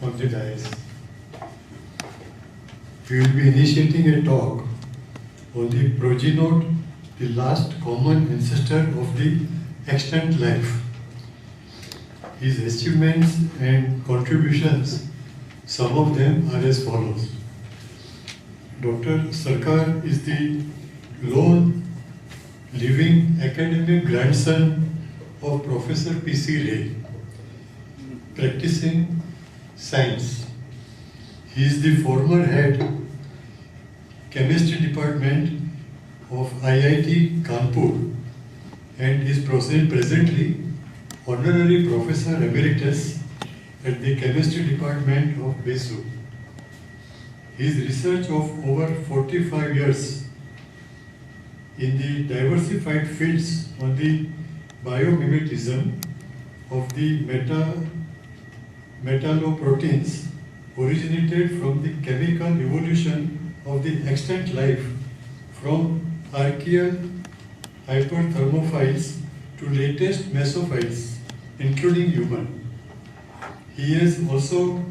on the dais. We will be initiating a talk on the Progenote, the last common ancestor of the extant life. His achievements and contributions, some of them are as follows. Dr. Sarkar is the lone living academic grandson of Professor P.C. Ray, practicing science. He is the former head chemistry department of IIT Kanpur and is presently honorary professor emeritus at the chemistry department of BESU. His research of over 45 years in the diversified fields on the biomimetism of the metalloproteins originated from the chemical evolution of the extant life from archaeal hyperthermophiles to latest mesophiles, including human. He has also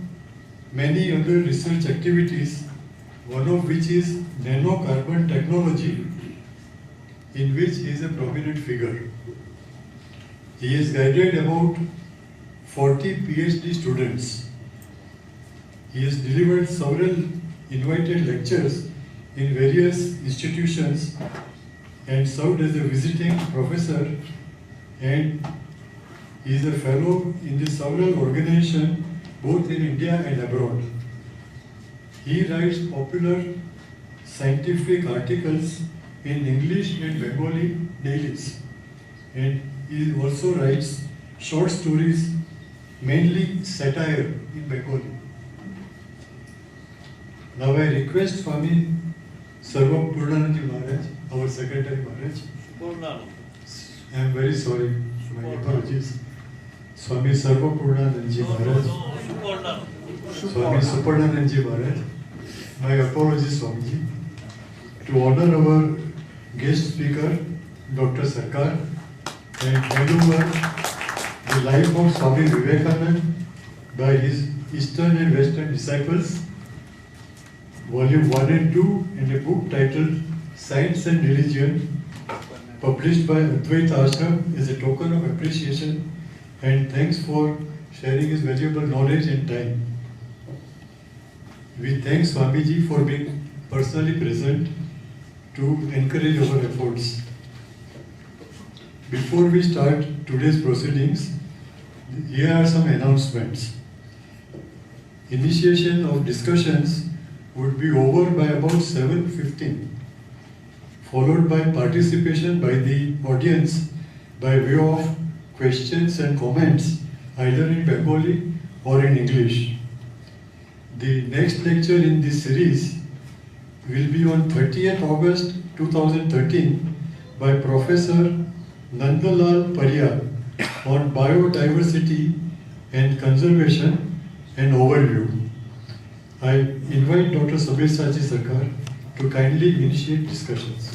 many other research activities, one of which is nanocarbon technology, in which he is a prominent figure. He has guided about 40 PhD students. He has delivered several invited lectures in various institutions and served as a visiting professor, and he is a fellow in the several organizations both in India and abroad. He writes popular scientific articles in English and Bengali dailies, and he also writes short stories, mainly satire in Bengali. Now I request Swami Sarva Purnananji Maharaj, our Secretary Maharaj. I am very sorry, my apologies. Swami Sarva Purnananji Maharaj, Swami Supernananji Maharaj, my apologies Swamiji, to honor our guest speaker, Dr. Sarkar, and hand over the life of Swami Vivekananda by his Eastern and Western disciples, Volume 1 and 2, in a book titled Science and Religion, published by Advaita Ashram as a token of appreciation and thanks for sharing his valuable knowledge and time. We thank Swamiji for being personally present to encourage our efforts. Before we start today's proceedings, here are some announcements. Initiation of discussions would be over by about 7:15, followed by participation by the audience by way of questions and comments either in Bengali or in English. The next lecture in this series will be on 30th August 2013 by Professor Nandalal Pariya on biodiversity and conservation and overview. I invite Dr. Sabyasachi Sarkar to kindly initiate discussions.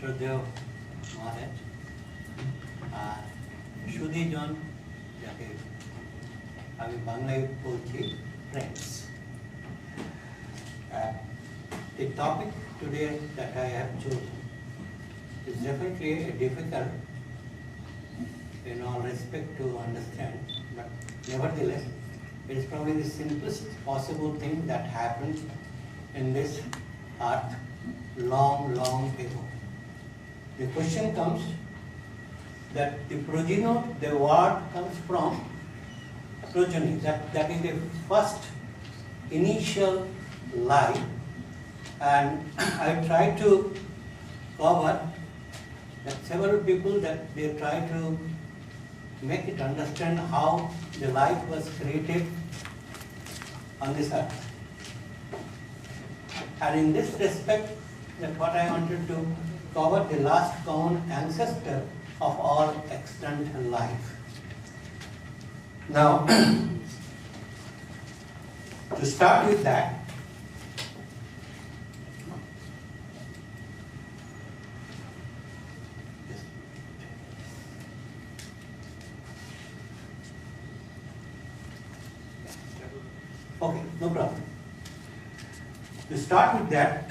শ্রদ্ধেয় মহারাজ আর সুধীজন যাকে আমি বাংলায় বলছি friends. The topic today that I have chosen is definitely a difficult in all respect to understand, but nevertheless it is probably the simplest possible thing that happened in this earth long ago. The question comes that the progenote, the word comes from progeny, that is the first initial life, and I try to cover that several people that they try to make it understand how the life was created on this earth. And in this respect, that's what I wanted to cover, the last common ancestor of all extant life. Now, to start with that, okay, no problem. To start with that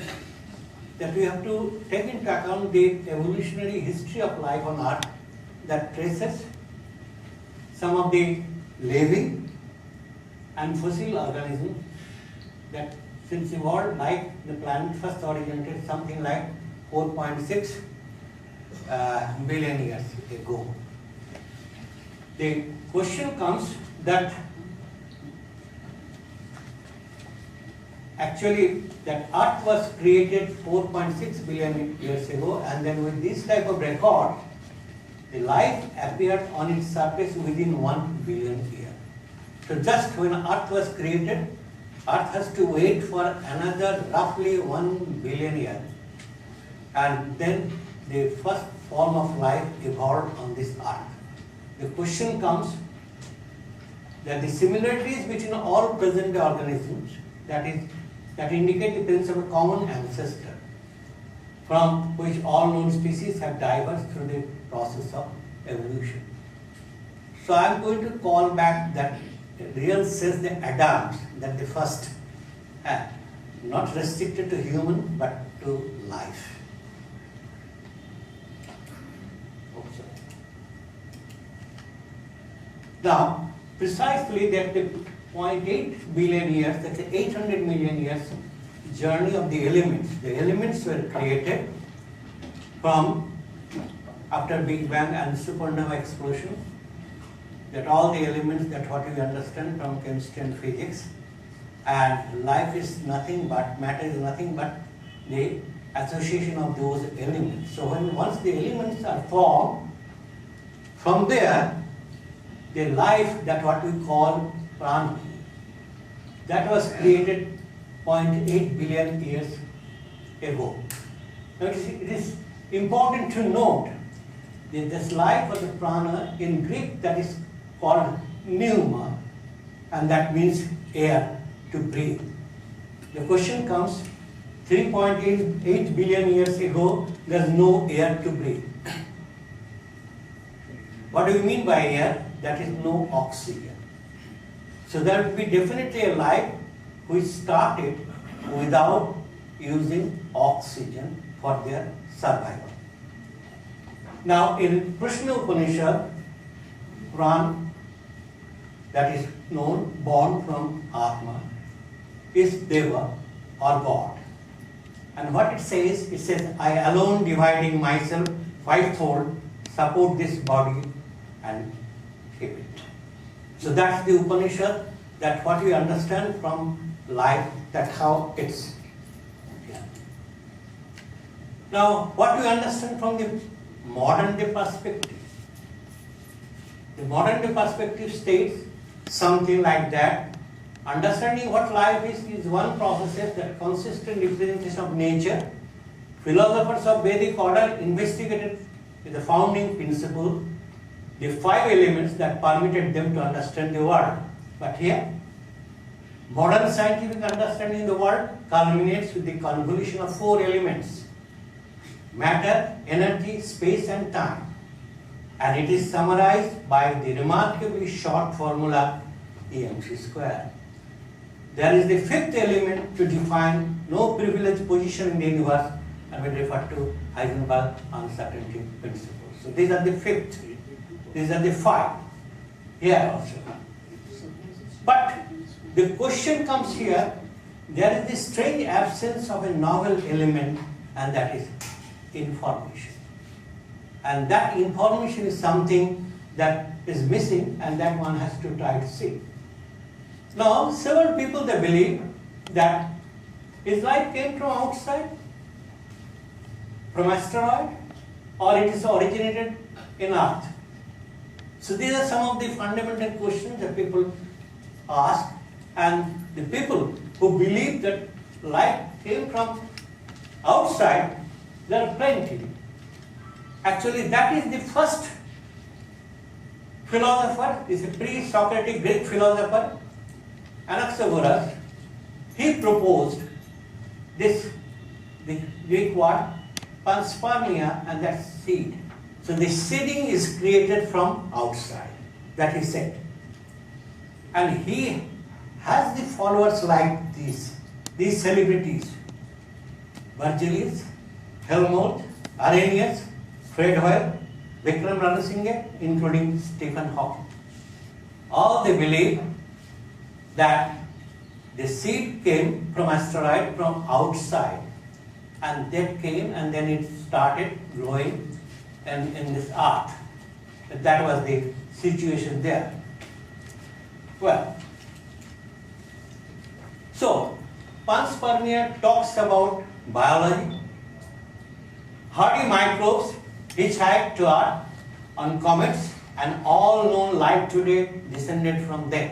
we have to take into account the evolutionary history of life on Earth that traces some of the living and fossil organisms that since evolved like the planet first originated something like 4.6 billion years ago. The question comes that actually that Earth was created 4.6 billion years ago, and then with this type of record, the life appeared on its surface within 1 billion years. So just when Earth was created, Earth has to wait for another roughly 1 billion years, and then the first form of life evolved on this Earth. The question comes that the similarities between all present organisms, that indicate the presence of a common ancestor from which all known species have diverged through the process of evolution. So I am going to call back that real says the Adams, that the first, not restricted to human but to life. Okay. Now, precisely that the 0.8 billion years, that's 800 million years journey of the elements. The elements were created from after Big Bang and supernova explosion. That all the elements, that what we understand from chemistry and physics, and life is nothing but, matter is nothing but the association of those elements. So once the elements are formed, from there the life, that what we call prana, that was created 0.8 billion years ago. Now it is important to note that this life of the prana in Greek, that is called pneuma, and that means air, to breathe. The question comes, 3.8 billion years ago, there is no air to breathe. What do you mean by air? That is no oxygen. So there will be definitely a life which started without using oxygen for their survival. Now in Krishna Upanishad, Pran, that is known, born from Atma, is Deva or God. And what it says, I alone dividing myself fivefold, support this body and keep it. So that's the Upanishad, that what we understand from life, that how it's. Yeah. Now, what we understand from the modern day perspective? The modern day perspective states something like that. Understanding what life is one process that consists in representation of nature. Philosophers of Vedic order investigated the founding principle, the 5 elements that permitted them to understand the world. But here, modern scientific understanding of the world culminates with the convolution of 4 elements: matter, energy, space and time. And it is summarized by the remarkably short formula EMC square. There is the 5th element to define no privileged position in the universe, and we refer to Heisenberg uncertainty principle. So these are the 5th. These are the 5 here also. But the question comes here, there is this strange absence of a novel element, and that is information. And that information is something that is missing, and that one has to try to see. Now, several people, they believe that is life came from outside, from asteroid, or it is originated in Earth. So these are some of the fundamental questions that people ask, and the people who believe that light came from outside, there are plenty. Actually, that is the first philosopher, is a pre-Socratic Greek philosopher, Anaxagoras. He proposed this, the Greek word, panspermia, and that seed. So the seeding is created from outside, that he said. And he has the followers like these celebrities: Virgilius, Helmholtz, Arrhenius, Fred Hoyle, Vikram Ranasinghe, including Stephen Hawking. All they believe that the seed came from asteroid from outside, and that came and then it started growing in this earth. That was the situation there. Well, so panspermia talks about biology. Hardy microbes hitchhiked to Earth on comets, and all known life today descended from them.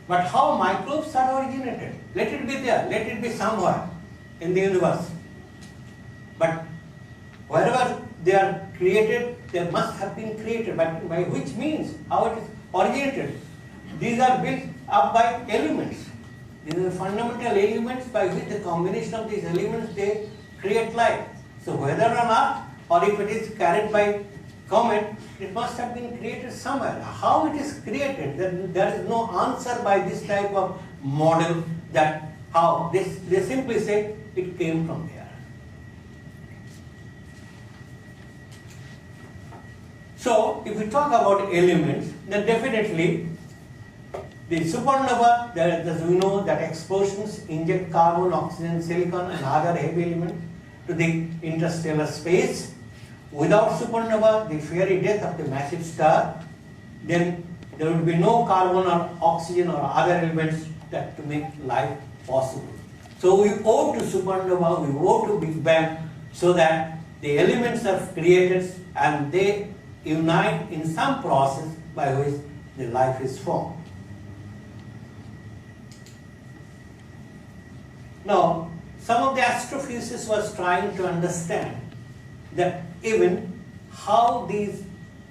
But how microbes are originated? Let it be there, let it be somewhere in the universe. But wherever they are created, they must have been created. But by which means? How it is originated? These are built up by elements. These are the fundamental elements by which the combination of these elements they create life. So whether on Earth or if it is carried by comet, it must have been created somewhere. How it is created, there is no answer by this type of model that how. They simply say it came from there. So if we talk about elements, then definitely the supernova, as we know that explosions inject carbon, oxygen, silicon and other heavy elements to the interstellar space. Without supernova, the fiery death of the massive star, then there would be no carbon or oxygen or other elements that to make life possible. So we owe to supernova, we owe to Big Bang, so that the elements are created and they unite in some process by which the life is formed. Now, some of the astrophysicists was trying to understand that even how these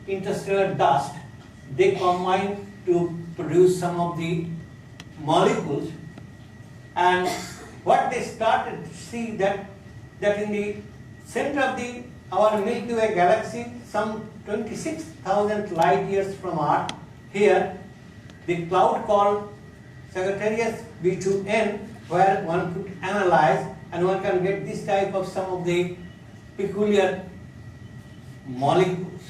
interstellar dust, they combine to produce some of the molecules, and what they started to see that in the center of our Milky Way galaxy, some 26,000 light years from Earth, here the cloud called Sagittarius B2N, where one could analyze and one can get this type of some of the peculiar molecules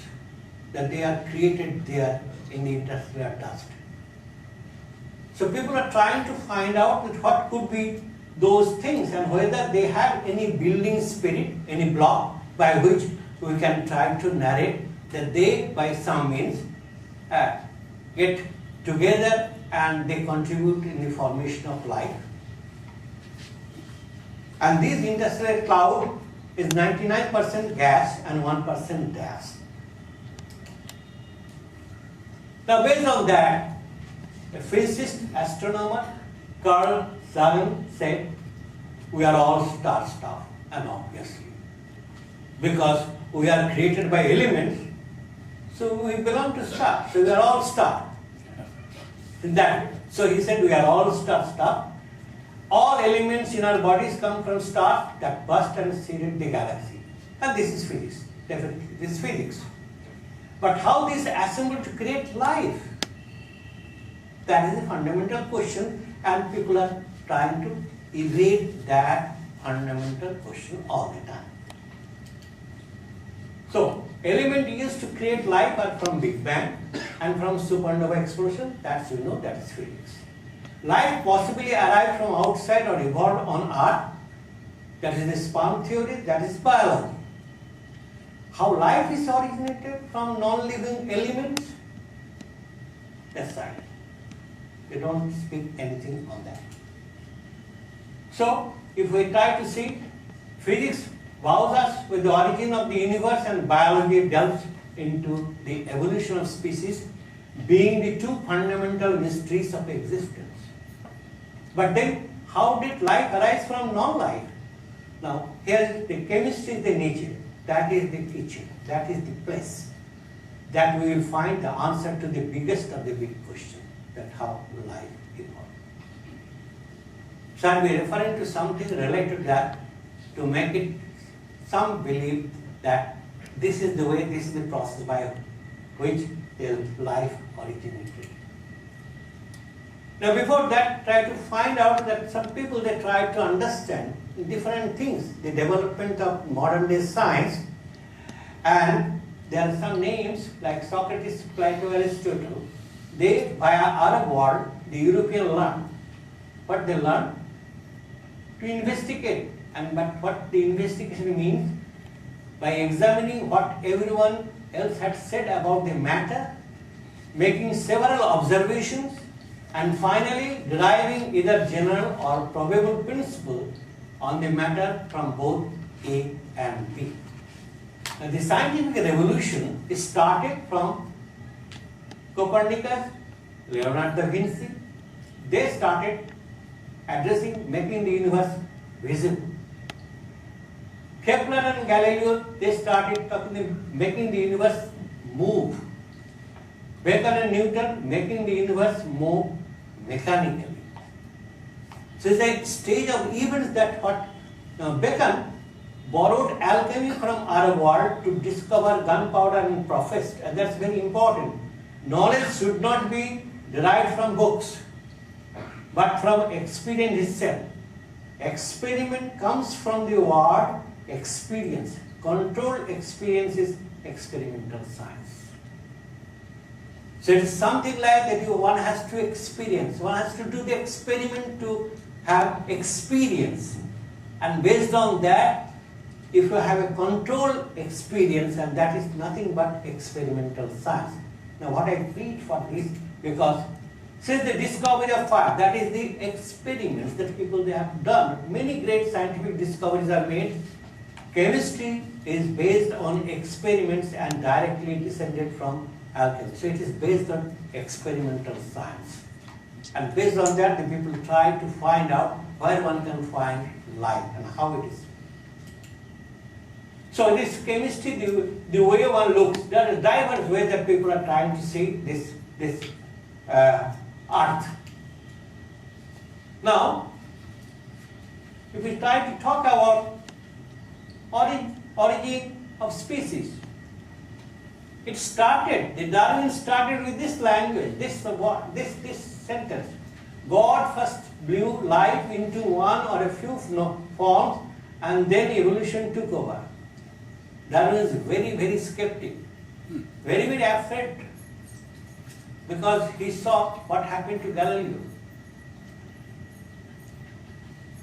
that they are created there in the interstellar dust. So people are trying to find out that what could be those things and whether they have any building spirit, any block by which we can try to narrate that they by some means get together and they contribute in the formation of life. And this interstellar cloud is 99% gas and 1% gas. Now based on that, a physicist, astronomer, Carl Sagan said, we are all star stuff, and obviously. Because we are created by elements, so we belong to stars, so we are all star. In that way. So he said we are all star stuff. All elements in our bodies come from stars that burst and seeded the galaxy. And this is physics, definitely. This is physics. But how this assembled to create life? That is a fundamental question, and people are trying to evade that fundamental question all the time. So, element used to create life are from Big Bang and from supernova explosion. That's we know, that is physics. Life possibly arrived from outside or evolved on Earth. That is the sperm theory, that is biology. How life is originated from non-living elements? That's science. They don't speak anything on that. So, if we try to see, physics vows us with the origin of the universe and biology delves into the evolution of species being the two fundamental mysteries of existence. But then, how did life arise from non-life? Now, here the chemistry is the nature, that is the teacher, that is the place, that we will find the answer to the biggest of the big question, that how life evolved. So I will be referring to something related to that to make it some belief that this is the way, this is the process by which the life originated. Now before that, try to find out that some people, they try to understand different things, the development of modern day science, and there are some names like Socrates, Plato, Aristotle. They, by Arab world, the European learned. What they learned? To investigate. And but what the investigation means? By examining what everyone else had said about the matter, making several observations, and finally deriving either general or probable principle on the matter from both A and B. Now, the scientific revolution started from Copernicus, Leonardo da Vinci. They started addressing, making the universe visible. Kepler and Galileo, they started making the universe move. Bacon and Newton making the universe move mechanically. So it's a stage of events that what Bacon borrowed alchemy from our world to discover gunpowder and professed, and that's very important. Knowledge should not be derived from books, but from experience itself. Experiment comes from the word experience. Controlled experience is experimental science. So it is something like that one has to experience, one has to do the experiment to have experience. And based on that, if you have a controlled experience, and that is nothing but experimental science. Now what I plead for this, because since the discovery of fire, that is the experiments that people they have done, many great scientific discoveries are made. Chemistry is based on experiments and directly descended from alchemy. So it is based on experimental science. And based on that, the people try to find out where one can find life and how it is. So this chemistry, the way one looks, there are diverse ways that people are trying to see this earth. Now, if we try to talk about origin of species, it started, the Darwin started with this language, this sentence. God first blew life into one or a few forms, and then evolution took over. Darwin is very, very skeptic, very, very afraid, because he saw what happened to Galileo.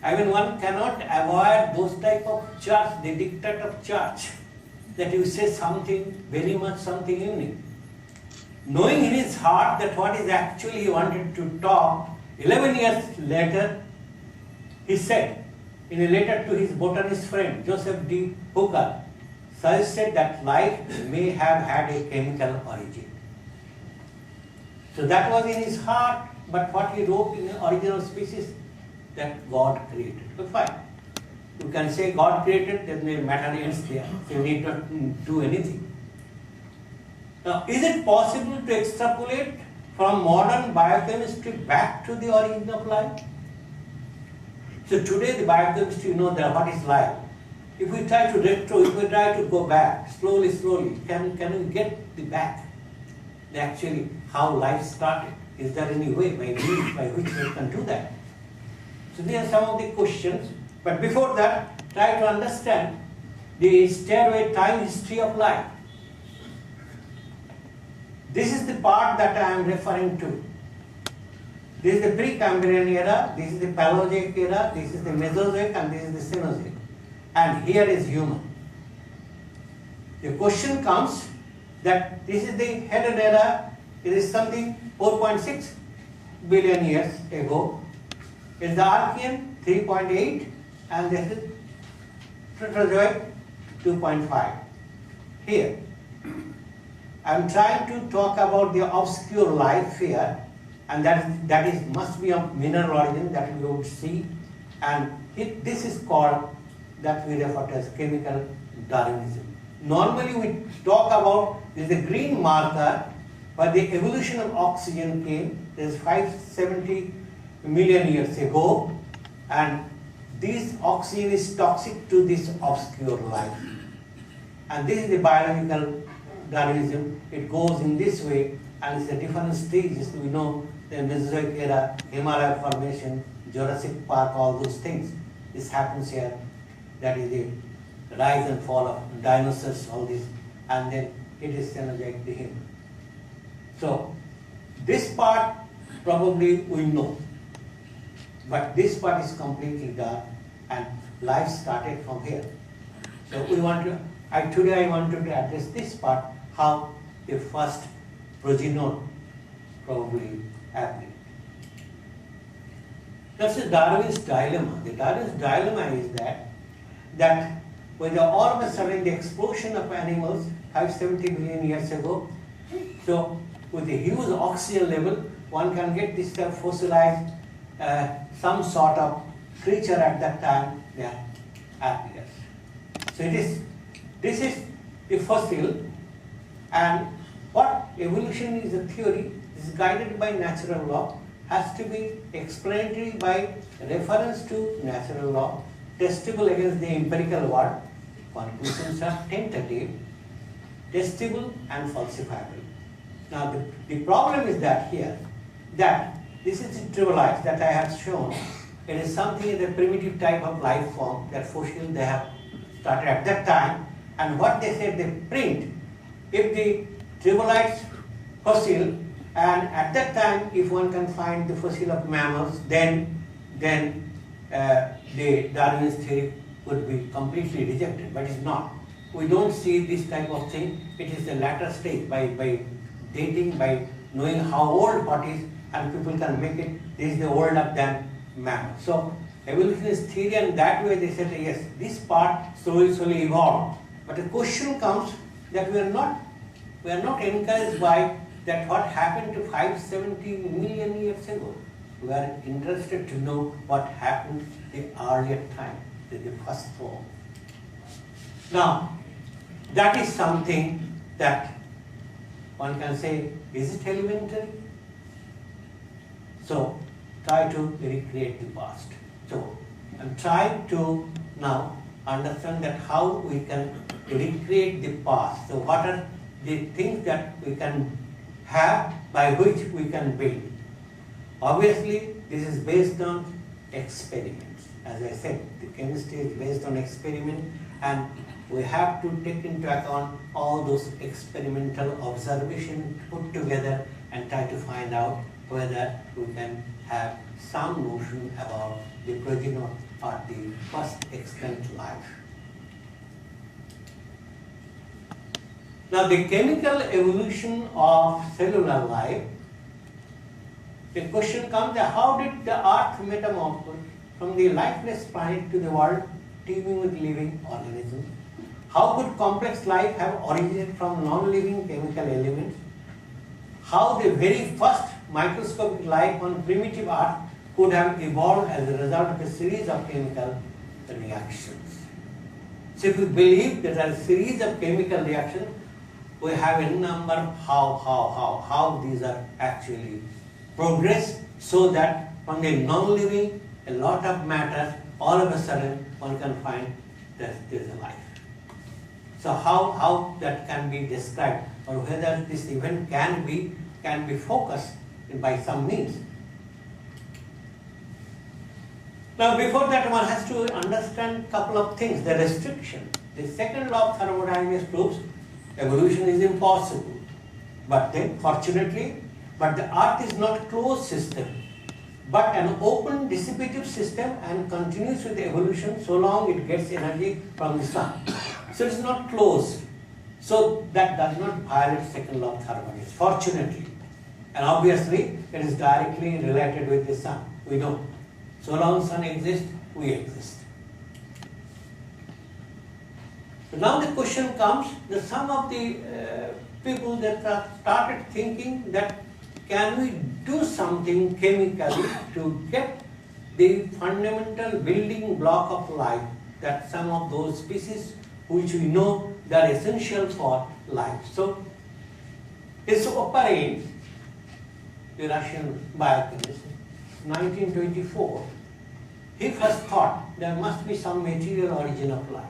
I mean, one cannot avoid those type of church, the dictate of church, that you say something, very much something unique. Knowing in his heart that what is actually he wanted to talk, 11 years later, he said, in a letter to his botanist friend, Joseph D. Hooker, suggested that life may have had a chemical origin. So that was in his heart, but what he wrote in the original species, that God created. So fine. You can say God created, then the matter ends there. So you need not do anything. Now, is it possible to extrapolate from modern biochemistry back to the origin of life? So today the biochemistry, you know that what is life. If we try to if we try to go back slowly, can we get the back? Actually, how life started? Is there any way by which we can do that? So these are some of the questions. But before that, try to understand the stairway time history of life. This is the part that I am referring to. This is the Precambrian era, this is the Paleozoic era, this is the Mesozoic, and this is the Cenozoic. And here is human. The question comes that this is the hidden era, it is something 4.6 billion years ago. It is the Archean 3.8, and this is Proterozoic 2.5. Here. I'm trying to talk about the obscure life here, and that is must be of mineral origin that we would see, and this is called, that we refer to as chemical Darwinism. Normally we talk about this is a green marker, but the evolution of oxygen came, there's 570 million years ago, and this oxygen is toxic to this obscure life. And this is the biological Darwinism. It goes in this way, and it's a different stages. We know the Mesozoic era, Himalaya formation, Jurassic Park, all those things. This happens here. That is the rise and fall of dinosaurs, all this, and then it is Cenozoic, the human. So this part probably we know, but this part is completely dark, and life started from here. So we want to, today I wanted to address this part, how the first progenote probably happened. That's the Darwin's dilemma. The Darwin's dilemma is that when all of a sudden the explosion of animals 570 million years ago, so with the huge oxygen level, one can get this fossilized some sort of creature at that time that appears. So this is a fossil, and what evolution is a theory, is guided by natural law, has to be explanatory by reference to natural law, testable against the empirical world, conclusions are tentative, testable and falsifiable. Now the problem is that here, that this is the tribolites that I have shown. It is something, the primitive type of life form, that fossil they have started at that time, and what they said, they print, if the tribolites fossil, and at that time, if one can find the fossil of mammals, then the Darwin's theory would be completely rejected, but it's not. We don't see this type of thing. It is the latter stage, by dating, by knowing how old what is, and people can make it, this is the older than mammal. So evolutionist theory, and that way they said, yes, this part slowly evolved. But the question comes that we are not encouraged by that what happened to 570 million years ago. We are interested to know what happened the earlier time, the first form. Now, that is something that one can say, is it elementary? So, try to recreate the past. So, I'm trying to now understand that how we can recreate the past. So, what are the things that we can have by which we can build? Obviously, this is based on experiments. As I said, the chemistry is based on experiment, and we have to take into account all those experimental observations put together and try to find out whether we can have some notion about the progenote or the first extant life. Now, the chemical evolution of cellular life, the question comes that how did the earth metamorphose from the lifeless planet to the world teeming with living organisms? How could complex life have originated from non-living chemical elements? How the very first microscopic life on primitive earth could have evolved as a result of a series of chemical reactions. So if we believe that there are a series of chemical reactions, we have a number of how these are actually progressed, so that from the non-living, a lot of matter, all of a sudden one can find that there is a life. So how that can be described, or whether this event can be focused by some means. Now, before that, one has to understand a couple of things. The restriction. The second law of thermodynamics proves evolution is impossible. But then, fortunately, but the earth is not a closed system, but an open dissipative system, and continues with evolution so long it gets energy from the sun. So it's not closed. So that does not violate second law of thermodynamics, fortunately. And obviously, it is directly related with the sun. We know. So long sun exists, we exist. So now the question comes, that some of the people that started thinking that can we do something chemically to get the fundamental building block of life, that some of those species which we know they are essential for life. So it's Oparin, the Russian biochemist, 1924, he first thought there must be some material origin of life.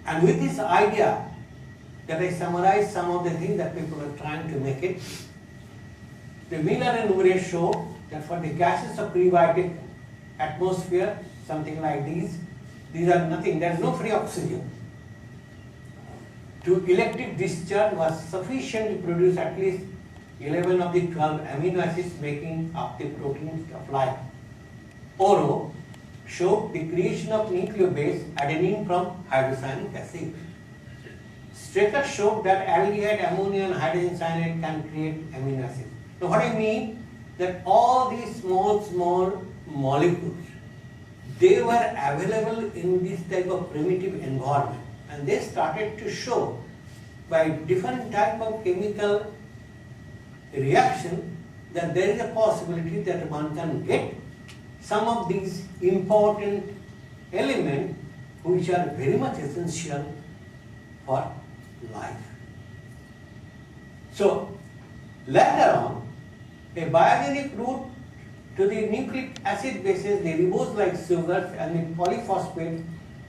And with this idea, that I summarize some of the things that people are trying to make it, the Miller and Urey showed that for the gases of prebiotic atmosphere, something like these are nothing, there is no free oxygen. To electric discharge was sufficient to produce at least 11 of the 12 amino acids making up the proteins of life. Oro showed the creation of nucleobase adenine from hydrocyanic acid. Straker showed that aldehyde, ammonia and hydrogen cyanide can create amino acids. Now what I mean, that all these small molecules, they were available in this type of primitive environment, and they started to show by different type of chemical reaction that there is a possibility that one can get some of these important elements which are very much essential for life. So later on, a biogenic route to the nucleic acid bases, the ribose-like sugars and the polyphosphate,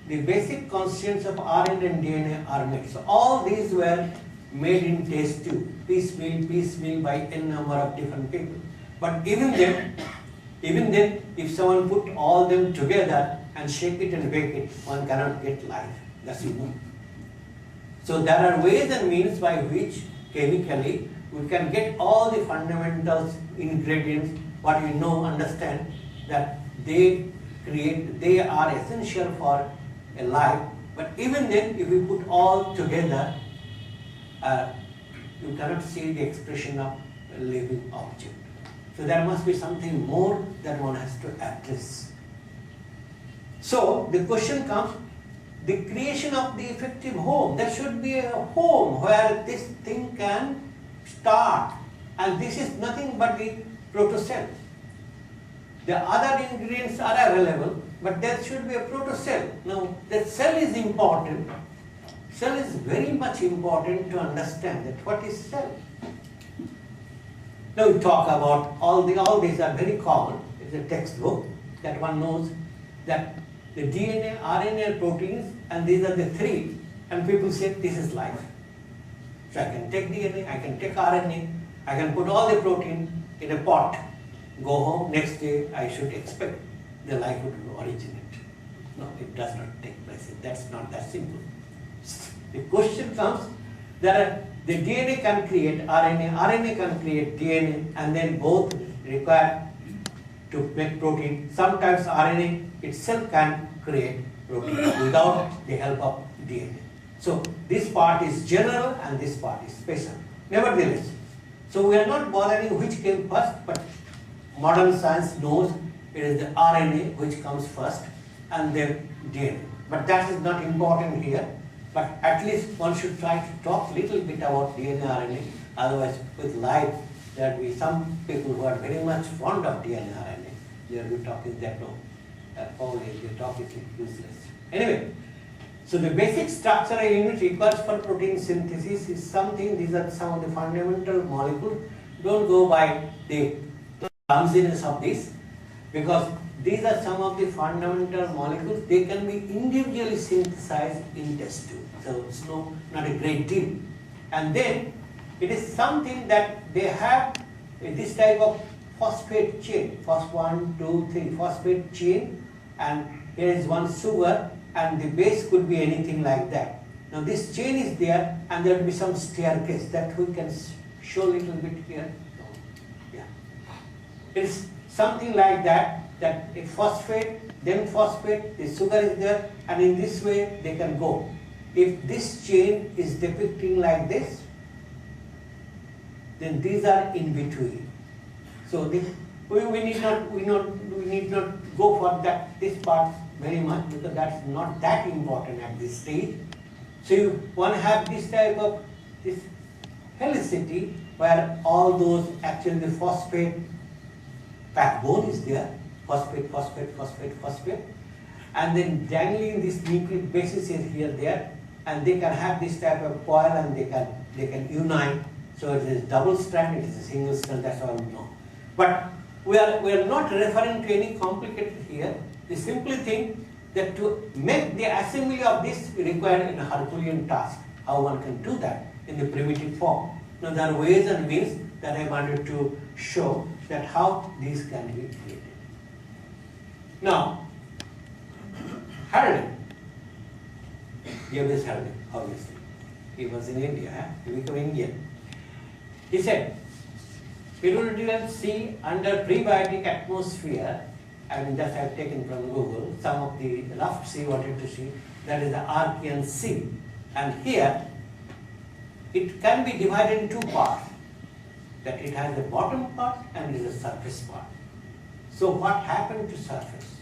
the basic constituents of RNA and DNA are made. So all these were made in test tube, piecemeal by n number of different people. But even then, if someone put all them together and shake it and bake it, one cannot get life. That's it. So there are ways and means by which chemically we can get all the fundamental ingredients, what we know, understand that they are essential for a life. But even then, if we put all together, you cannot see the expression of a living object. So there must be something more that one has to address. So the question comes, the creation of the effective home. There should be a home where this thing can start, and this is nothing but the protocell. The other ingredients are available, but there should be a protocell. Now, the cell is important. Cell is very much important to understand that what is cell. Now we talk about all these are very common. It's a textbook that one knows that the DNA, RNA, proteins, and these are the three, and people say this is life. So I can take DNA, I can take RNA, I can put all the protein in a pot, go home, next day I should expect the life would originate. No, it does not take place. That's not that simple. The question comes that the DNA can create RNA, RNA can create DNA, and then both require to make protein. Sometimes RNA itself can create protein without the help of DNA. So this part is general and this part is special. Nevertheless, so we are not bothering which came first, but modern science knows it is the RNA which comes first and then DNA. But that is not important here. But at least one should try to talk a little bit about DNA, RNA. Otherwise, with life, there will be some people who are very much fond of DNA, RNA. They will be talking that no, probably the talk is useless. Anyway, so the basic structural unit required for protein synthesis is something. These are some of the fundamental molecules. Don't go by the clumsiness of this, because these are some of the fundamental molecules. They can be individually synthesized in test tube. So it's not a great deal. And then it is something that they have this type of phosphate chain, phosphate 1, 2, 3, phosphate chain, and here is one sugar, and the base could be anything like that. Now this chain is there, and there will be some staircase that we can show a little bit here. Yeah, it's something like that. That a phosphate, then phosphate, the sugar is there, and in this way they can go. If this chain is depicting like this, then these are in between. So we need not go for that. This part very much because that's not that important at this stage. So you one have this type of this helicity where all those actually the phosphate backbone is there, phosphate, phosphate, phosphate, phosphate, and then dangling this nucleic basis is here there, and they can have this type of coil and they can unite. So it is double strand, it is a single strand, that's all we know. But we are not referring to any complicated here. We simply think that to make the assembly of this required a Herculean task. How one can do that in the primitive form. Now there are ways and means that I wanted to show that how these can be created. Now, Hardy, Davis Hardy, obviously, he was in India, he became Indian. He said, Periodical sea under prebiotic atmosphere, I mean just I have taken from Google, some of the rough sea wanted to see, that is the Archean Sea. And here, it can be divided in two parts, that it has the bottom part and it is the surface part. So what happened to surface?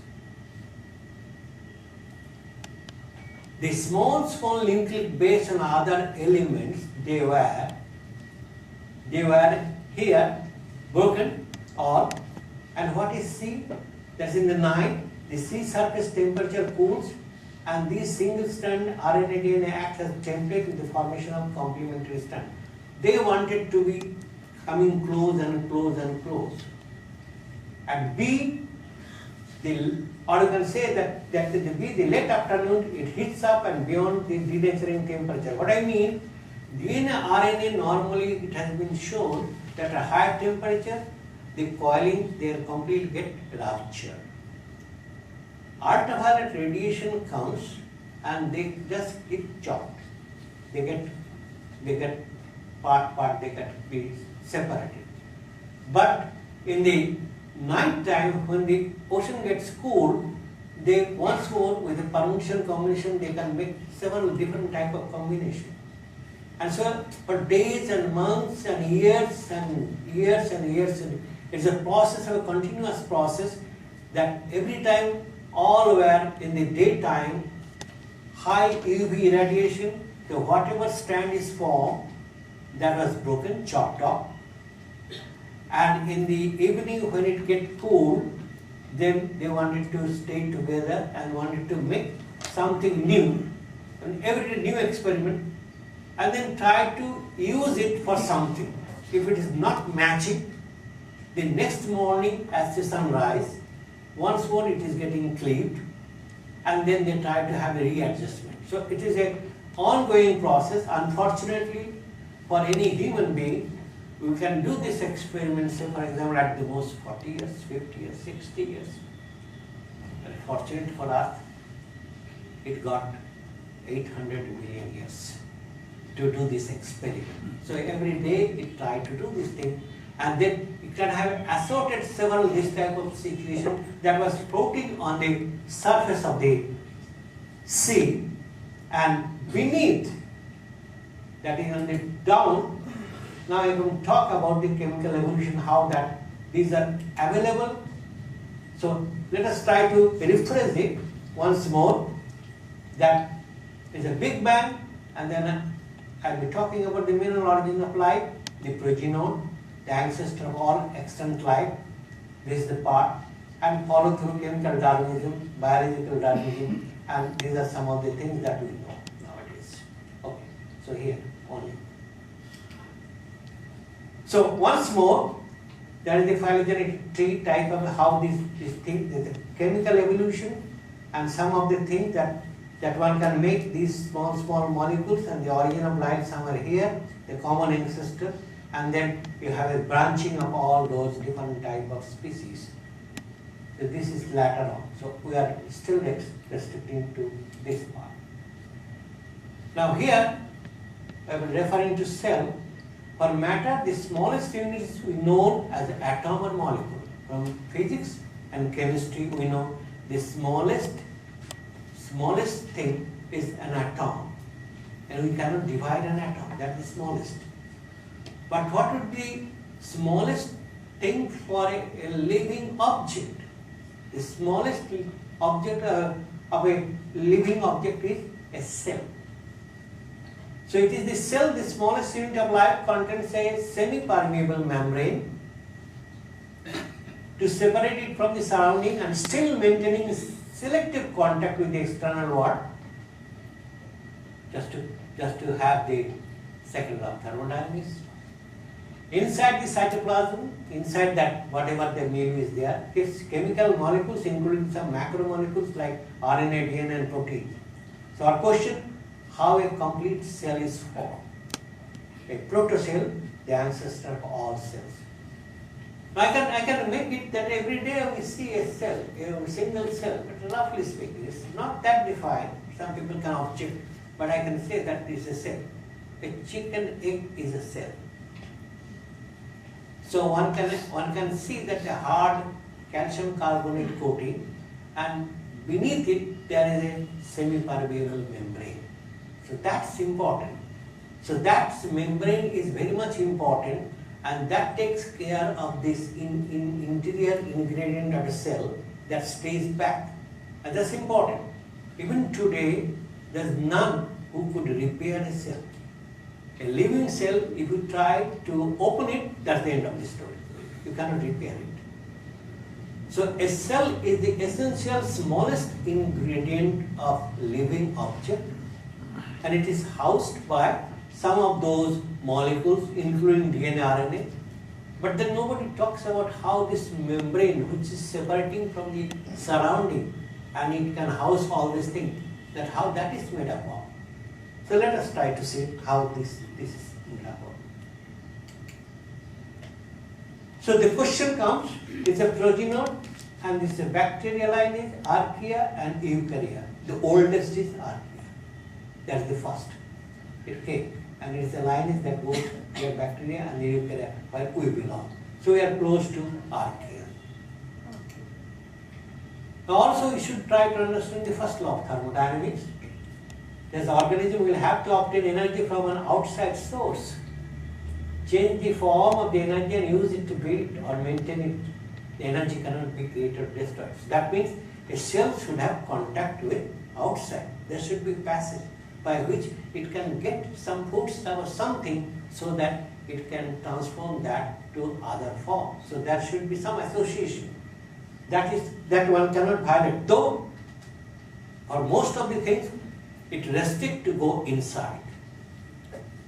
The small nucleic based on other elements, they were here broken or, and what is sea? That's in the night, the sea surface temperature cools and these single strand RNA DNA acts as template with the formation of complementary strand. They wanted to be coming close and close and close. At B, or you can say that the B, the late afternoon, it heats up and beyond the denaturing temperature. What I mean, DNA RNA normally it has been shown that at high temperature, the coiling, they are completely get ruptured. Ultraviolet radiation comes and they just get chopped. They get part, they get be separated. But in the night time, when the ocean gets cool, they once more with a permutation combination, they can make several different type of combination. And so for days and months and years and years and years, it's a process, a continuous process that every time all were in the daytime, high UV radiation, so whatever strand is formed, that was broken, chopped off. And in the evening when it get cool, then they wanted to stay together and wanted to make something new, and every new experiment, and then try to use it for something. If it is not matching, the next morning as the sunrise, once more it is getting cleaved, and then they try to have a readjustment. So it is an ongoing process. Unfortunately, for any human being, we can do this experiment, say for example, at the most 40 years, 50 years, 60 years. And fortunately for us, it got 800 million years to do this experiment. So every day it tried to do this thing, and then it can have assorted several this type of situation that was floating on the surface of the sea, and beneath, that is on the down. Now I will talk about the chemical evolution, how that these are available. So let us try to rephrase it once more. That is a Big Bang, and then I'll be talking about the mineral origin of life, the progenote, the ancestor of all extant life. This is the part, and follow through chemical Darwinism, biological Darwinism, and these are some of the things that we know nowadays. Okay, so here only. So once more, there is the phylogenetic tree type of how this thing, the chemical evolution, and some of the things that one can make these small molecules, and the origin of life somewhere here, the common ancestor, and then you have a branching of all those different type of species. So this is later on. So we are still restricting to this part. Now here, I am referring to cell. For matter, the smallest unit is known as atom or molecule. From physics and chemistry, we know the smallest thing is an atom, and we cannot divide an atom. That is the smallest. But what would be smallest thing for a living object? The smallest object of a living object is a cell. So it is the cell, the smallest unit of life, contains a semi-permeable membrane to separate it from the surrounding and still maintaining selective contact with the external world, just to have the second law of thermodynamics. Inside the cytoplasm, inside that whatever the milieu is there, its chemical molecules including some macromolecules like RNA, DNA and proteins. So our question, how a complete cell is formed? A protocell, the ancestor of all cells. I can make it that every day we see a cell, a single cell, but roughly speaking, it's not that defined. Some people can object, but I can say that this is a cell. A chicken egg is a cell. So one can see that a hard calcium carbonate coating, and beneath it there is a semi-permeable membrane. So that's important. So that membrane is very much important, and that takes care of this interior ingredient of the cell that stays back. And that's important. Even today, there's none who could repair a cell. A living cell, if you try to open it, that's the end of the story. You cannot repair it. So a cell is the essential smallest ingredient of living object, and it is housed by some of those molecules including DNA, RNA. But then nobody talks about how this membrane, which is separating from the surrounding, and it can house all these things, that how that is made up of. So let us try to see how this is made up of. So the question comes, it's a progenote, and this is a bacterial line is archaea and eukarya. The oldest is archaea. That's the first. It came. And it is a line is that both the bacteria and the eukarya where we belong. So we are close to archaea. Now also you should try to understand the first law of thermodynamics. This organism will have to obtain energy from an outside source, change the form of the energy and use it to build or maintain it. The energy cannot be created or destroyed. So that means a cell should have contact with outside. There should be passage by which it can get some foodstuff or something so that it can transform that to other form. So there should be some association. That one cannot violate. Though for most of the things it restricts to go inside,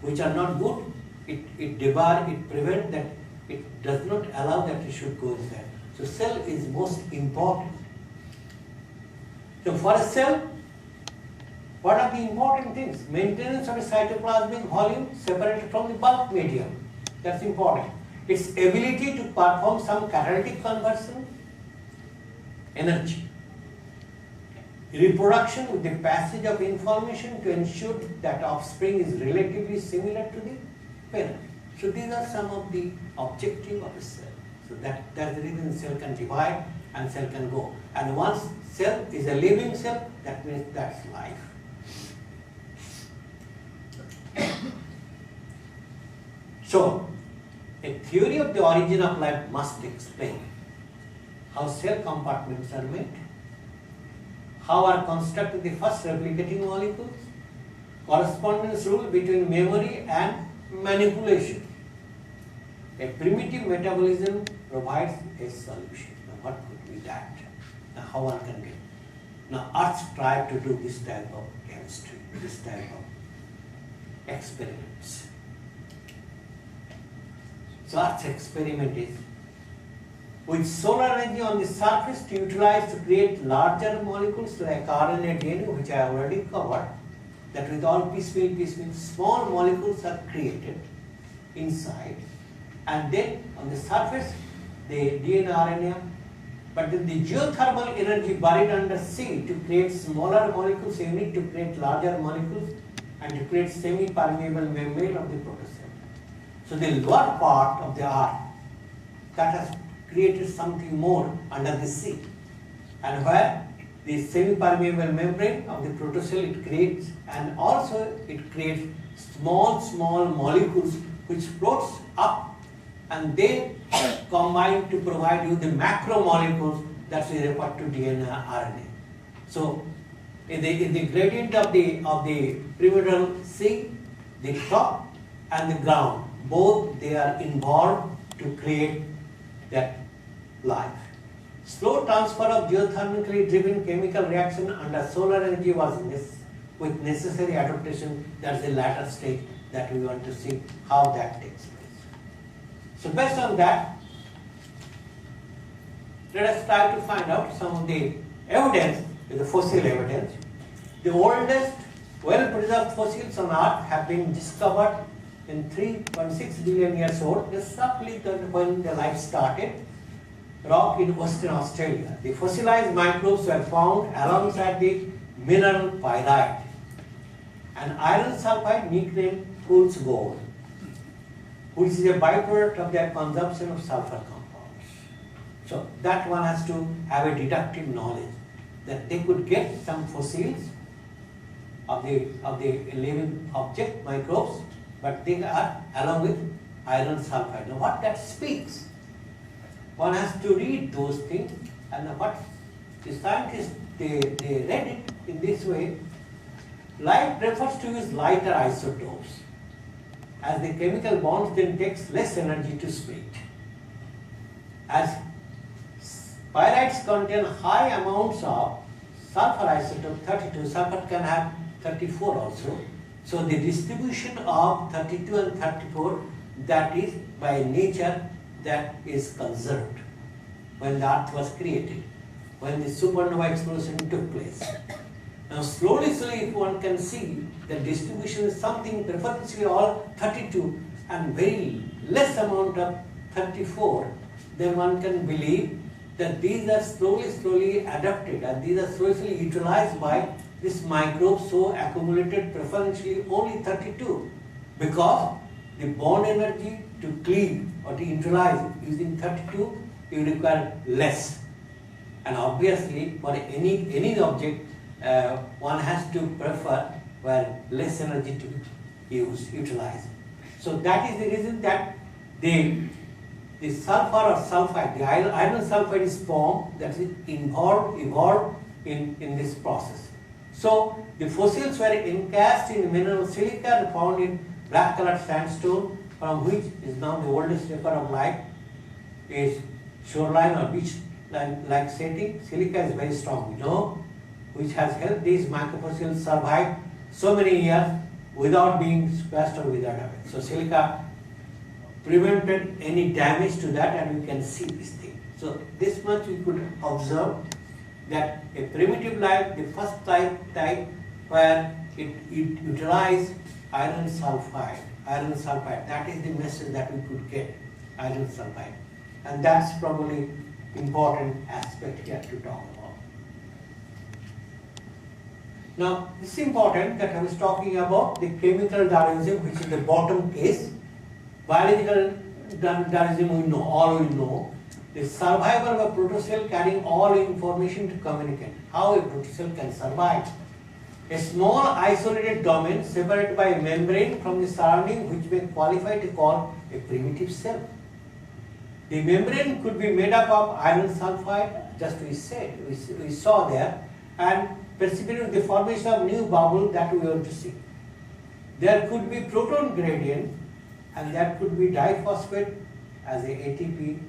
which are not good. It debar, it prevents that, it does not allow that it should go inside. So cell is most important. So for a cell, what are the important things? Maintenance of a cytoplasmic volume separated from the bulk medium. That's important. Its ability to perform some catalytic conversion, energy. Reproduction with the passage of information to ensure that offspring is relatively similar to the parent. So these are some of the objectives of a cell. So that's the reason cell can divide and cell can go. And once cell is a living cell, that means that's life. So, a theory of the origin of life must explain how cell compartments are made, how are constructed the first replicating molecules, correspondence rule between memory and manipulation. A primitive metabolism provides a solution. Now what could be that? Now how one can get? Now Earth tried to do this type of chemistry, this type of experiments. So Earth's experiment is with solar energy on the surface to utilize to create larger molecules like RNA, DNA, which I have already covered, that with all piecemeal, small molecules are created inside, and then on the surface, the DNA, RNA, but then the geothermal energy buried under sea to create smaller molecules, you need to create larger molecules and to create semi-permeable membrane of the protocell. So the lower part of the earth that has created something more under the sea, and where the semi-permeable membrane of the protocell it creates, and also it creates small molecules which floats up and they combine to provide you the macromolecules that we refer to DNA, RNA. So in the gradient of the pyramidal sea, the top and the ground, both they are involved to create that life. Slow transfer of geothermically driven chemical reaction under solar energy was with necessary adaptation. That's the latter stage that we want to see how that takes place. So based on that, let us try to find out some of the evidence, the fossil evidence. The oldest well-preserved fossils on Earth have been discovered in 3.6 billion years old, just roughly when the life started. Rock in Western Australia. The fossilized microbes were found alongside the mineral pyrite and iron sulfide, nicknamed fool's gold, which is a byproduct of their consumption of sulfur compounds. So that one has to have a deductive knowledge that they could get some fossils of the living object, microbes, but they are along with iron sulfide. Now what that speaks? One has to read those things, and what the scientists they read it in this way. Light prefers to use lighter isotopes, as the chemical bonds then takes less energy to split. As pyrites contain high amounts of sulfur isotope 32, sulfur can have 34 also. So the distribution of 32 and 34, that is by nature, that is conserved when the Earth was created, when the supernova explosion took place. Now slowly, if one can see the distribution is something preferentially all 32 and very less amount of 34, then one can believe that these are slowly adapted and these are slowly utilized by this microbe, so accumulated preferentially only 32, because the bond energy to cleave or to utilize using 32, you require less. And obviously for any object, one has to prefer where less energy to utilize. So that is the reason that the sulfur or sulfide, the iron sulfide is formed, that is evolved in this process. So the fossils were encased in mineral silica and found in black colored sandstone, from which is now the oldest record of life is shoreline or beach like setting. Silica is very strong, we know, which has helped these microfossils survive so many years without being squashed or without damage. So silica prevented any damage to that, and we can see this thing. So this much we could observe, that a primitive life, the first type where it utilized iron sulfide, that is the message that we could get, iron sulfide. And that's probably important aspect here to talk about. Now, it's important that I was talking about the chemical Darwinism, which is the bottom case. Biological Darwinism we know, all we know. The survival of a protocell carrying all information to communicate. How a protocell can survive. A small isolated domain separated by a membrane from the surrounding, which may qualify to call a primitive cell. The membrane could be made up of iron sulfide, just we said, we saw there, and precipitated the formation of new bubble that we want to see. There could be proton gradient, and that could be diphosphate as a ATP,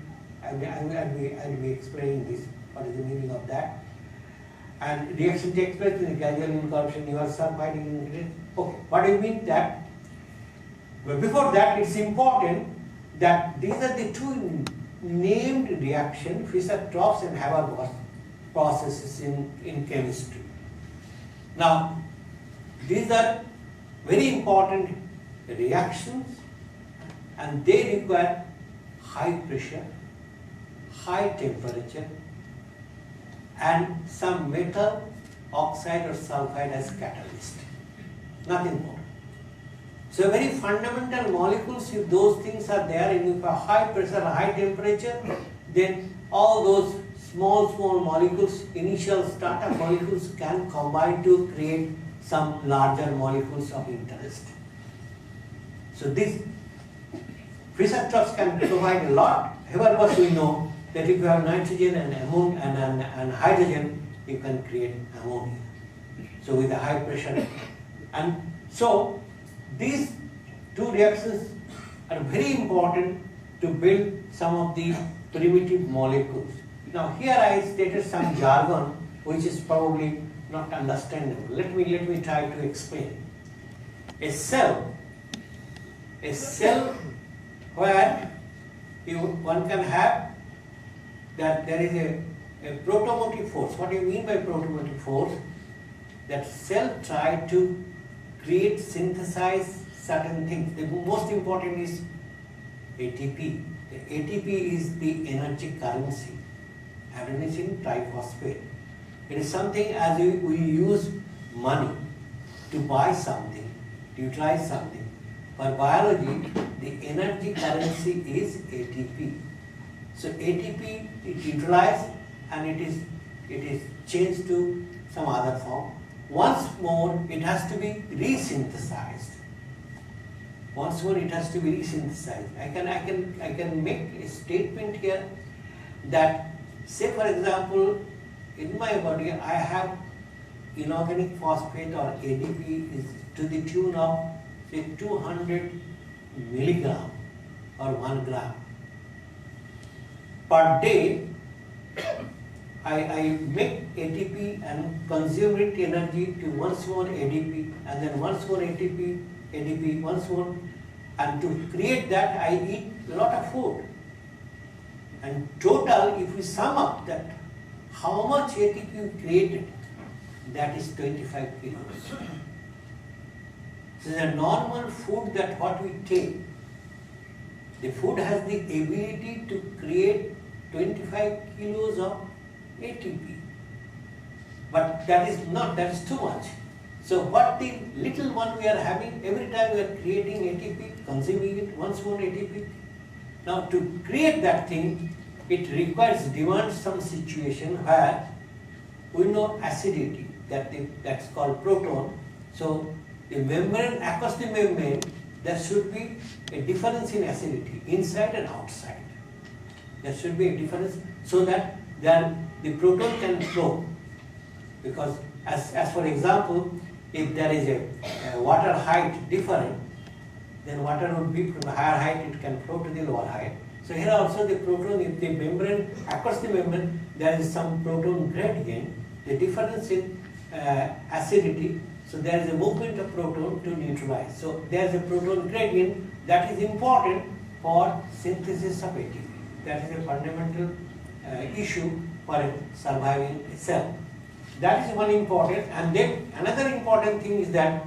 and we explain this, what is the meaning of that. And reaction takes place in the gradual incorporation, you are sulfide ingredient. Okay, what do you mean that? But before that, it's important that these are the two named reaction, Fischer-Tropsch and Haber-Bosch processes in chemistry. Now, these are very important reactions, and they require high pressure, high temperature, and some metal, oxide or sulfide as catalyst. Nothing more. So very fundamental molecules, if those things are there, and if a high pressure, high temperature, then all those small molecules, initial startup molecules, can combine to create some larger molecules of interest. So this Fischer-Tropsch can provide a lot. However, we know that if you have nitrogen and ammonia and hydrogen, you can create ammonia. So with a high pressure. And so these two reactions are very important to build some of the primitive molecules. Now here I stated some jargon which is probably not understandable. Let me try to explain. A cell where one can have that there is a protomotive force. What do you mean by protomotive force? That cell try to create, synthesize certain things. The most important is ATP. The ATP is the energy currency, adenosine triphosphate. It is something as we use money to buy something, to utilize something. For biology, the energy currency is ATP. So ATP is utilized and it is changed to some other form. Once more, it has to be resynthesized. Once more, it has to be resynthesized. I can make a statement here that, say for example, in my body I have inorganic phosphate or ADP is to the tune of say 200 milligram or 1 gram. Per day, I make ATP and consume it energy to once more ADP and then once more ADP, once more, and to create that I eat a lot of food. And total, if we sum up that, how much ATP we created, that is 25 kilos. This is a normal food that what we take. The food has the ability to create 25 kilos of ATP. But that is too much. So what the little one we are having, every time we are creating ATP, consuming it, once more ATP. Now to create that thing, it demands some situation where we know acidity, that's called proton. So the membrane, across the membrane, there should be a difference in acidity, inside and outside. There should be a difference so that the proton can flow. Because as for example, if there is a water height different, then water would be from a higher height, it can flow to the lower height. So here also the proton, if the membrane, across the membrane, there is some proton gradient, the difference in acidity, so there is a movement of proton to neutralize. So there is a proton gradient that is important for synthesis of ATP. That is a fundamental issue for a surviving cell. That is one important, and then another important thing is that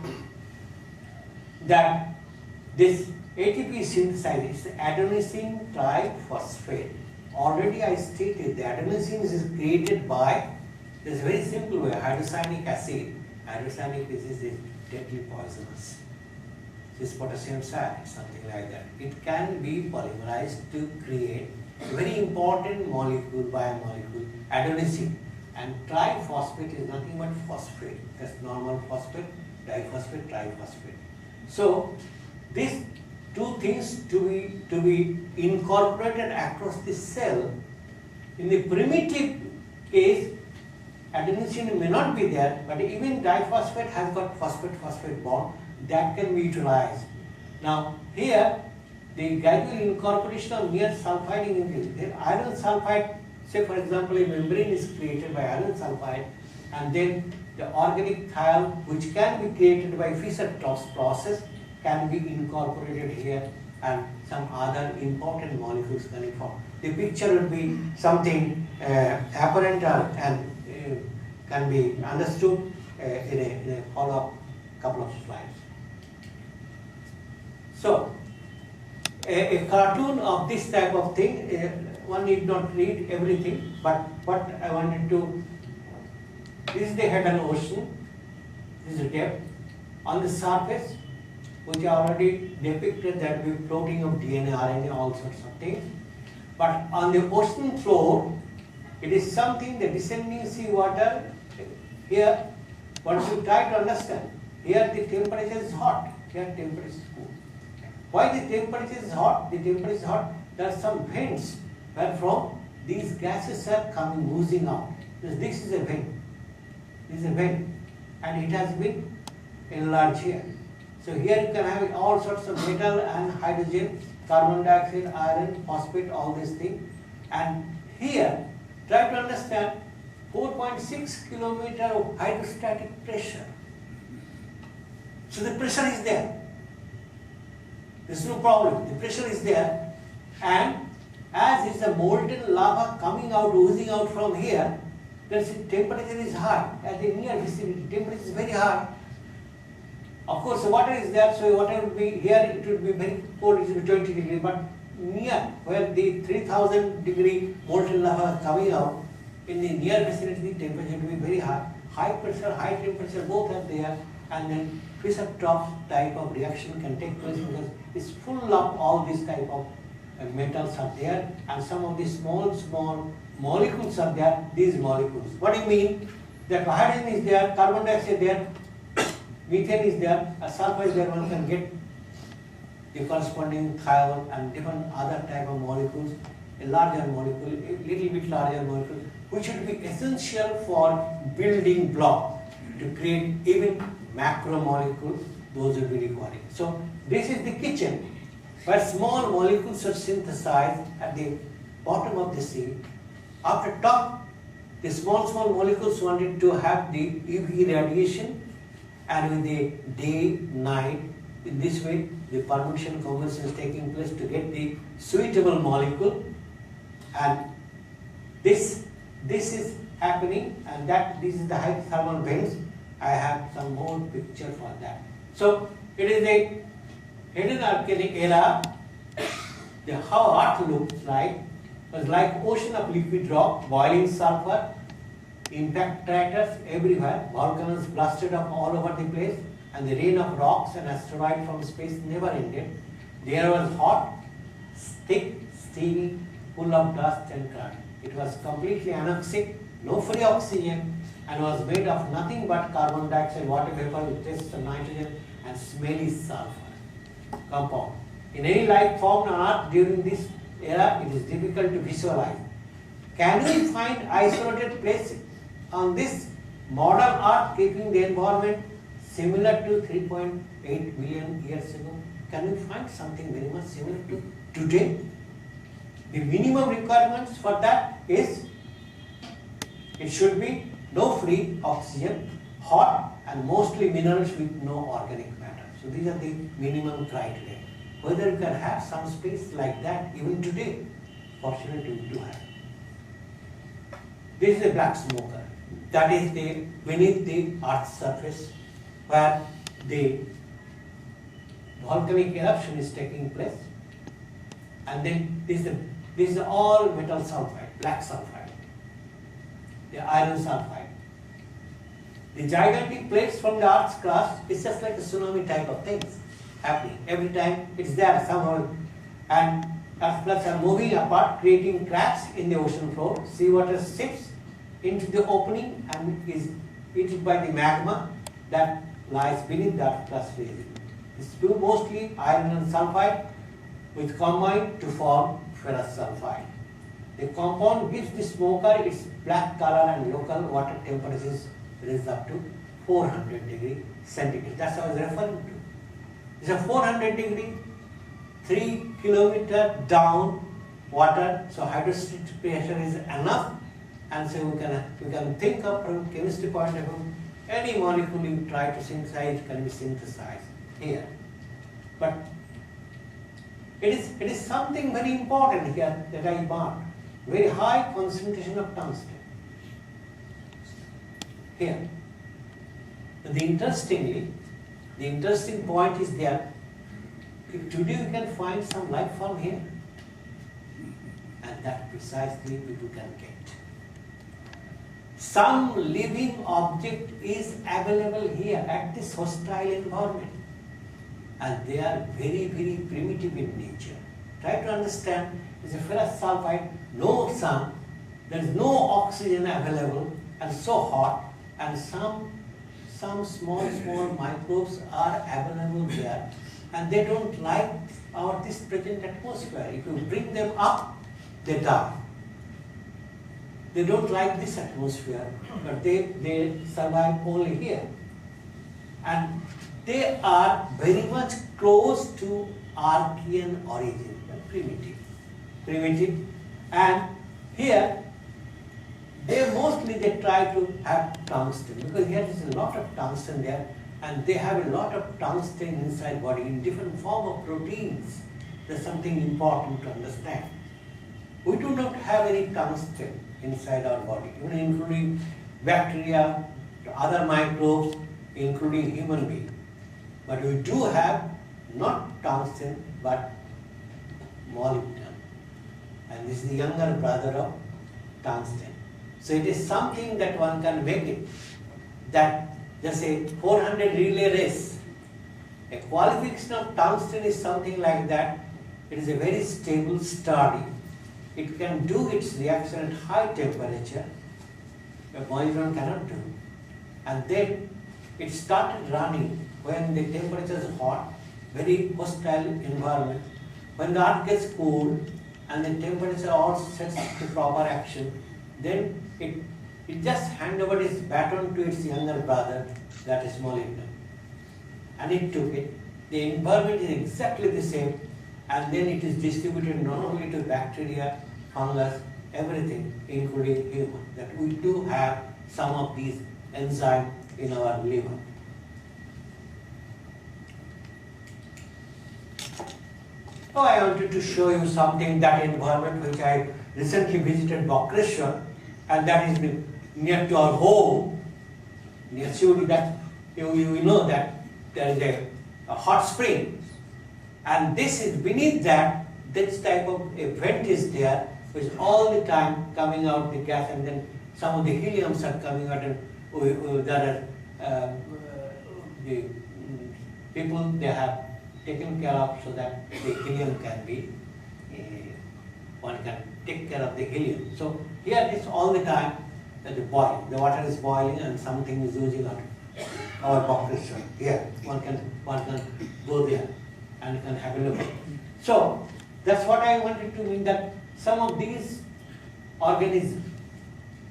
this ATP synthesized is adenosine triphosphate. Already I stated the adenosine is created by this very simple way, hydrocyanic acid. Hydrocyanic is deadly poisonous. This potassium cyanide, something like that. It can be polymerized to create a very important molecule, biomolecule, adenosine. And triphosphate is nothing but phosphate. That's normal phosphate, diphosphate, triphosphate. So these two things to be incorporated across the cell. In the primitive case, adenosine may not be there, but even diphosphate has got phosphate-phosphate bond that can be utilized. Now here, the gradual incorporation of mere sulfiding increases. Then iron sulfide, say for example, a membrane is created by iron sulfide, and then the organic thiol, which can be created by Fischer-Tropsch process, can be incorporated here, and some other important molecules can be formed. The picture would be something apparent and can be understood in a follow-up couple of slides. So, a cartoon of this type of thing, one need not read everything, but what I wanted to, this is the head and ocean, this is the depth. On the surface, which I already depicted, that we floating of DNA, RNA, all sorts of things. But on the ocean floor, it is something, the descending sea water, here, one should try to understand. Here the temperature is hot, here temperature is cool. Why the temperature is hot? The temperature is hot, there are some vents where from these gases are coming, oozing out. This is a vent. This is a vent. and it has been enlarged here. So here you can have all sorts of metal and hydrogen, carbon dioxide, iron, phosphate, all these things. And here, try to understand 4.6 kilometer of hydrostatic pressure. So the pressure is there. There's no problem. The pressure is there. And as it's a molten lava coming out, oozing out from here, the temperature is high. At the near vicinity, temperature is very high. Of course, the water is there, so water would be here, it would be very cold, it would be 20 degrees, but near where the 3000 degree molten lava is coming out, in the near vicinity, the temperature will be very high. High pressure, high temperature, both are there, and then Fischer-Tropsch type of reaction can take place because it's full of all these type of metals are there, and some of these small molecules are there, these molecules. What do you mean? That hydrogen is there, carbon dioxide there, methane is there, sulfur is there, one can get the corresponding thiol and different other type of molecules, a larger molecule, a little bit larger molecule, which would be essential for building block to create even macromolecules, those will be required. So this is the kitchen where small molecules are synthesized at the bottom of the sea. After top, the small molecules wanted to have the UV radiation, and with the day, night, in this way, the permutation conversion is taking place to get the suitable molecule, and this is happening, and this is the high thermal vents. I have some more picture for that. So it is a hidden archaic era. How Earth looks like was like ocean of liquid rock, boiling sulfur, impact craters everywhere, volcanoes blasted up all over the place, and the rain of rocks and asteroids from space never ended. The air was hot, thick, steamy, full of dust and carbon. It was completely anoxic, no free oxygen, and was made of nothing but carbon dioxide, water vapor with traces of nitrogen and smelly sulfur compound. In any life formed on Earth during this era, it is difficult to visualize. Can we find isolated places on this modern Earth keeping the environment similar to 3.8 million years ago? Can we find something very much similar to today? The minimum requirements for that is it should be no free oxygen, hot, and mostly minerals with no organic matter. So these are the minimum criteria. Whether you can have some space like that even today, fortunately we do have. This is a black smoker. That is beneath the Earth's surface where the volcanic eruption is taking place. And then this is all metal sulfide, black sulfide, the iron sulfide. The gigantic plates from the Earth's crust is just like a tsunami type of things happening. Every time it's there somehow, and Earth plates are moving apart, creating cracks in the ocean floor. Seawater seeps into the opening and is eaten by the magma that lies beneath the Earth crust region. It's mostly iron and sulfide with combined to form ferrous sulfide. The compound gives the smoker its black color, and local water temperatures raise up to 400 degrees centigrade. That's what I was referring to. It's a 400 degree, 3 kilometer down water, so hydrostatic pressure is enough, and so we can think of from chemistry point of view, any molecule you try to synthesize can be synthesized here. But it is something very important here that I marked. Very high concentration of tungsten. Here. And the interesting point is that if today you can find some life form here, and that precisely people can get. Some living object is available here at this hostile environment, and they are very, very primitive in nature. Try to understand, it's a ferrous sulfide, no sun, there is no oxygen available, and so hot, and some small microbes are available there, and they don't like this present atmosphere. If you bring them up, they die. They don't like this atmosphere, but they survive only here. and they are very much close to Archean origin, primitive, and here they try to have tungsten, because here is a lot of tungsten there, and they have a lot of tungsten inside body in different form of proteins. There's something important to understand. We do not have any tungsten inside our body, even including bacteria, other microbes, including human being. But we do have not tungsten, but molybdenum. And this is the younger brother of tungsten. So it is something that one can make it, that just say 400 relay race. A qualification of tungsten is something like that. It is a very stable, sturdy. It can do its reaction at high temperature, but molybdenum cannot do. And then it started running when the temperature is hot, very hostile environment. When the earth gets cooled and the temperature all sets to proper action, then it just hand over its baton to its younger brother, that is molybdenum. And it took it. The environment is exactly the same, and then it is distributed not only to bacteria, fungus, everything, including human. That we do have some of these enzymes in our liver. So I wanted to show you something, that environment which I recently visited Golpark, and that is near to our home, near Shivdi, that you know that there is a hot spring, and this is beneath that, this type of a vent is there, which is all the time coming out the gas, and then some of the heliums are coming out, and there are the people they have taken care of so that the helium can be, one can take care of the helium. So here it's all the time that the water is boiling and something is oozing out. Our Golpark here, one can go there and can have a look. So that's what I wanted to mean, that some of these organisms,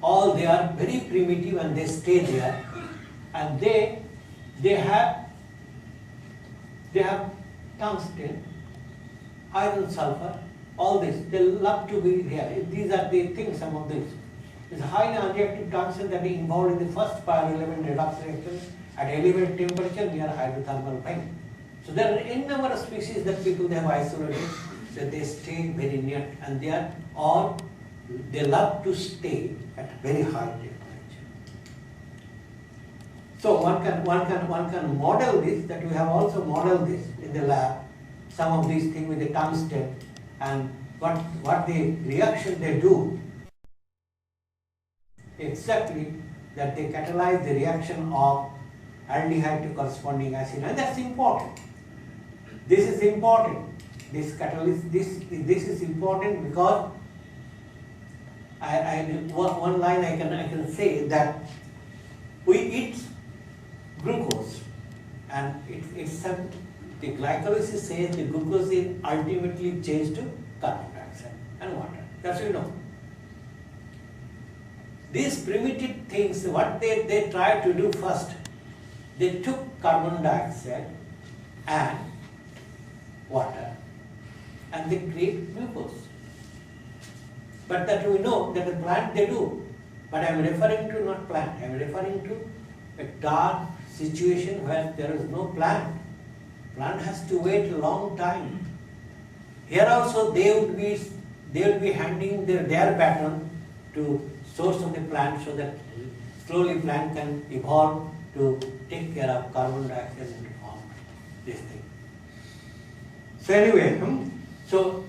all they are very primitive and they stay there, and they have tungsten, iron, sulfur, all this. They love to be here. These are the things, some of these. It's highly unreactive tungsten that is involved in the first pyroelement redox reaction at elevated temperature near hydrothermal vent. So there are n number of species that people they have isolated, that they stay very near, and they love to stay at very high temperature. So one can model this, that we have also modeled this in the lab, some of these things with the tungsten, and what the reaction they do, exactly, that they catalyze the reaction of aldehyde to corresponding acid, and that's important. This is important. This catalyst, this is important because one line I can say that we eat glucose, and the glycolysis says the glucose is ultimately changed to carbon dioxide and water. That's what you know. These primitive things, what they tried to do first, they took carbon dioxide and water and they create glucose. But that we know that the plant they do. But I am referring to not plant, I am referring to a dark situation where there is no plant. Plant has to wait a long time. Here also they would be handing their baton to source of the plant, so that slowly plant can evolve to take care of carbon dioxide and form this thing. So anyway, so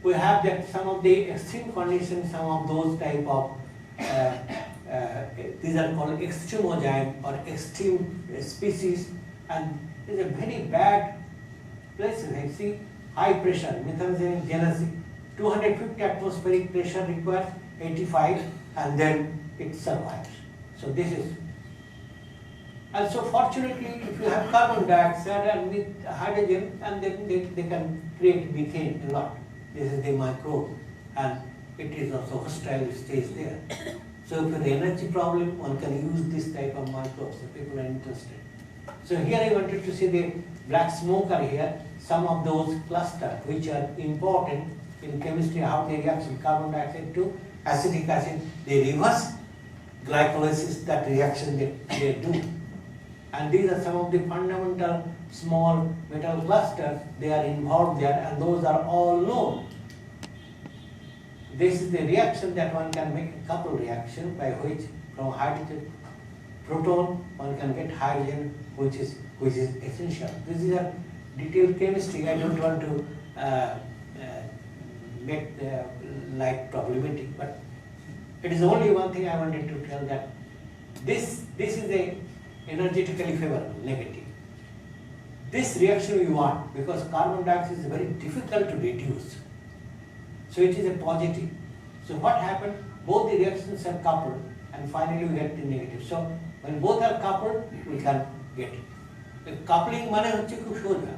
we have that some of the extreme conditions, some of those type of these are called extremozyme or extreme species, and it's a very bad place. I see high pressure, methanogenic genesis, 250 atmospheric pressure required, 85, and then it survives. So this is, and so fortunately if you have carbon dioxide and with hydrogen, and then they can create methane a lot. This is the microbe, and it is also hostile, it stays there. So if you have an energy problem, one can use this type of microbes if people are interested. So here I wanted to see the black smoke are here, some of those clusters which are important in chemistry, how they react with carbon dioxide to acetic acid. They reverse glycolysis, that reaction they do. And these are some of the fundamental small metal clusters, they are involved there, and those are all known. This is the reaction that one can make a couple reaction by which from hydrogen proton one can get hydrogen, which is essential. This is a detailed chemistry. I don't want to make the life problematic, but it is only one thing I wanted to tell, that this is a energetically favorable, negative. This reaction we want, because carbon dioxide is very difficult to reduce. So it is a positive. So what happened? Both the reactions are coupled, and finally we get the negative. So when both are coupled, we can get it. The coupling মানে হচ্ছে খুব সোজা।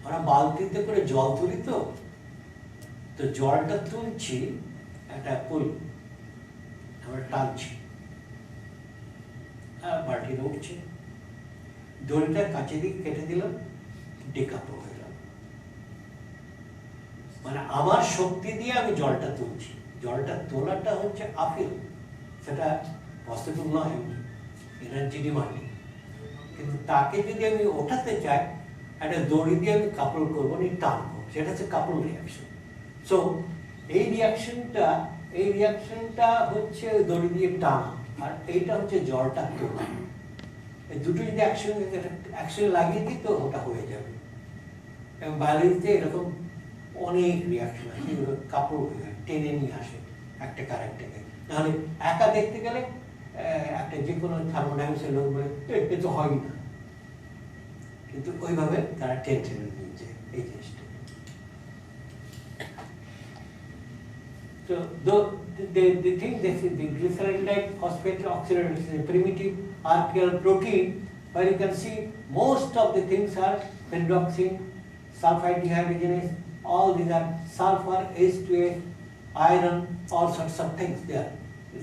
আমরা বালতিতে করে জল তুলি তো জলটা তুলছি একটা পুল, আমরা টানছি, আর বালতিটা উঠছে, দড়িটা কাছে দিকে কেটে দিলাম, ডিকাপল হয়ে গেল। মানে আমার শক্তি দিয়ে আমি জলটা তুলছি, জলটা তোলাটা হচ্ছে আপিল, সেটা পসিবল নয় এনার্জি ডিমান্ডিং। কিন্তু তাকে যদি আমি ওঠাতে চাই, একটা দড়ি দিয়ে আমি কাপল করবো, নি টানবো, সেটা হচ্ছে কাপল রিয়াকশন। সো এই রিয়াকশনটা হচ্ছে দড়ি দিয়ে টানা, আর এইটা হচ্ছে জলটা তোলা। এই দুটো যদি একসঙ্গে লাগিয়ে দিই তো ওটা হয়ে যাবে। এবং বায়োলজিতে এরকম অনেক রিয়াকশন আছে, কাপড় টেনে নিয়ে আসে একটা কারেন্টটাকে। নাহলে একা দেখতে গেলে একটা যে কোনো থার্মোডাইনামিক্সের লোক বলে এ তো হয় না, কিন্তু ওইভাবে তারা টেনে নিচ্ছে এই জিনিসটা। So the thing, this is the glycerylate phosphate oxidase is a primitive archaeal protein, where you can see most of the things are pyridoxine, sulfide dehydrogenase, all these are sulfur, H2S, iron, all sorts of things there.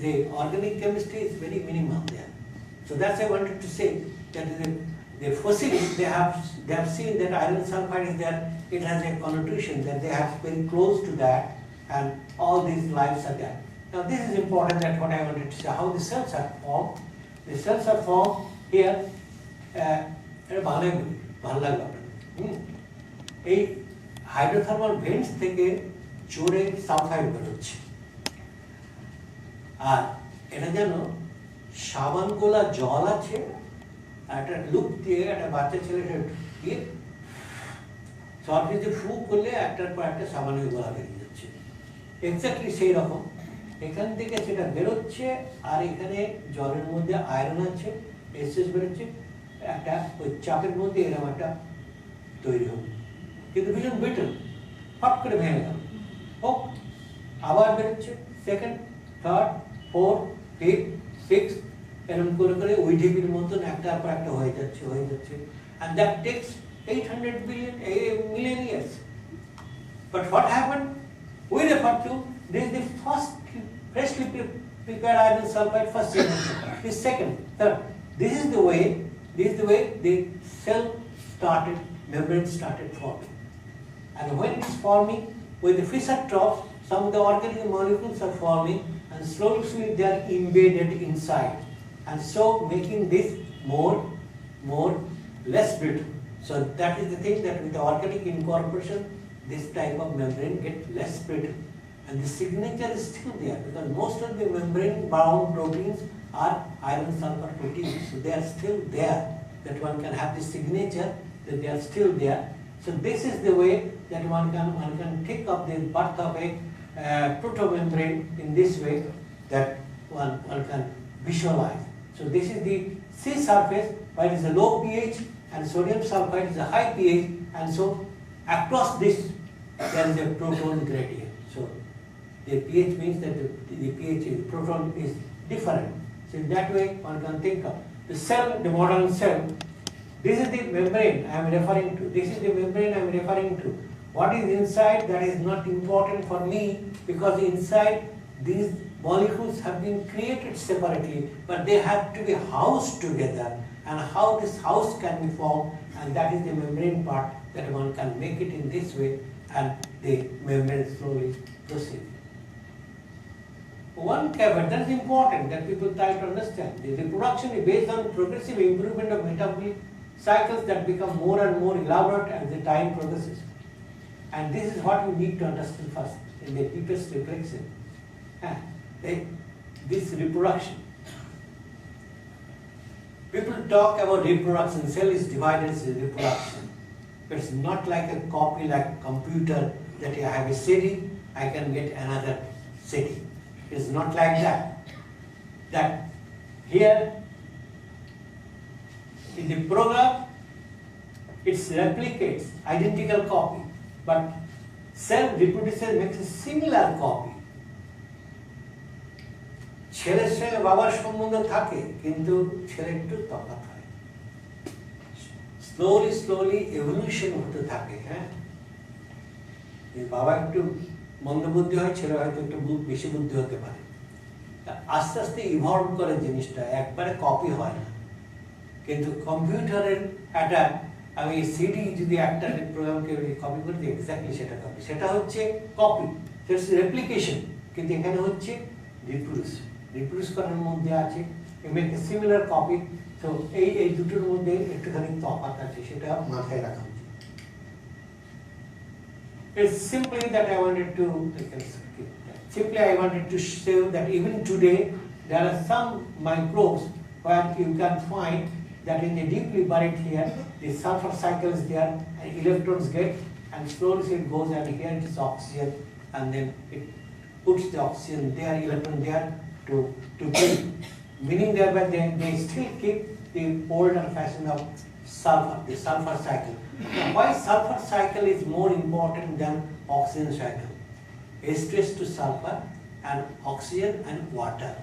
The organic chemistry is very minimal there. So that's I wanted to say that the fossils, they have seen that iron sulfide is there, it has a connotation that they have very close to that, and all these lives are there. Now this is important, that what I wanted to say, how the cells are formed. The cells are formed here, এই hydrothermal vents থেকে জোরে sulphide বেরোচ্ছে, আর এটা যেন সাবান গোলা জল আছে, একটা লুপ দিয়ে একটা বাচ্চা ছেলেটা ঢুকিয়ে সরফেসে ফু করলে একটার পর একটা সাবানের গোলা বেরিয়ে যাচ্ছে, এক্স্যাক্টলি সেই রকম। এখান থেকে সেটা বেরোচ্ছে, আর এখানে জলের মধ্যে আয়রন আছে, এসএস বেরোচ্ছে, একটা ওই চাপের মধ্যে এরকম একটা তৈরি হবে, কিন্তু ভীষণ ব্রিটল, ফট করে ভেঙে গেল, হোক আবার বেরোচ্ছে, second, third, fourth, fifth, sixth, এরকম করে করে উইডিপির মতন একটার পর একটা হয়ে যাচ্ছে। And that takes 800 million years. But what happened? We refer to this is the first freshly prepared iron sulfide, first generation, this second, third. This is the way the cell started, membrane started forming. And when it's forming, with the fissure troughs, some of the organic molecules are forming, and slowly they are embedded inside, and so making this less brittle. So that is the thing, that with the organic incorporation, this type of membrane get less brittle, and the signature is still there, because most of the membrane-bound proteins are iron sulfur proteins, so they are still there. That one can have the signature that they are still there. So this is the way that one can take up the birth of a protomembrane in this way, that one can visualize. So this is the sea surface, where it is a low pH, and sodium sulfide is a high pH, and so across this there is a proton gradient. So the pH means that the pH is, proton is different. So in that way one can think of the cell, the modern cell. This is the membrane I am referring to. This is the membrane I am referring to. What is inside, that is not important for me, because inside these molecules have been created separately, but they have to be housed together. and how this house can be formed, and that is the membrane part, that one can make it in this way and the membrane slowly proceed. One caveat that is important that people try to understand. The reproduction is based on progressive improvement of metabolic cycles that become more and more elaborate as the time progresses. And this is what we need to understand first in the deepest reflection. This reproduction. People talk about reproduction, cell is divided as reproduction. But it's not like a copy like a computer that I have a city, I can get another city. It's not like that. That here in the program, it replicates identical copy, but cell reproduces makes a similar copy. ছেলের সঙ্গে বাবার সম্বন্ধ থাকে কিন্তু ছেলে একটু তফাৎ হয় স্লোলি এভলিউশন হতে থাকে হ্যাঁ বাবা একটু মন্দবুদ্ধি হয় ছেলে হয়তো একটু বেশি বুদ্ধি হতে পারে আস্তে আস্তে ইভলভ করে জিনিসটা একবারে কপি হয় না কিন্তু কম্পিউটারের একটা আমি সিডি যদি একটা প্রোগ্রামকে কপি করে দিই এক্স্যাক্টলি সেটা কপি সেটা হচ্ছে কপি সেটা রেপ্লিকেশন কিন্তু এখানে হচ্ছে রিপ্রোডিউস করার মধ্যে আছে মেক এ সিমিলার কপি তো এই দুটোর মধ্যে একটুখানি তফাৎ আছে সেটা মাথায় রাখা উচিত It's simply that I wanted to show that even today there are some microbes where you can find that in the deeply buried here the sulfur cycle is there and electrons get and slowly it goes and here it is oxygen and then it puts the oxygen there, electron there to keep, meaning thereby they still keep the older fashion of sulfur, the sulfur cycle. Now, why sulfur cycle is more important than oxygen cycle? H2S to sulfur and oxygen and water.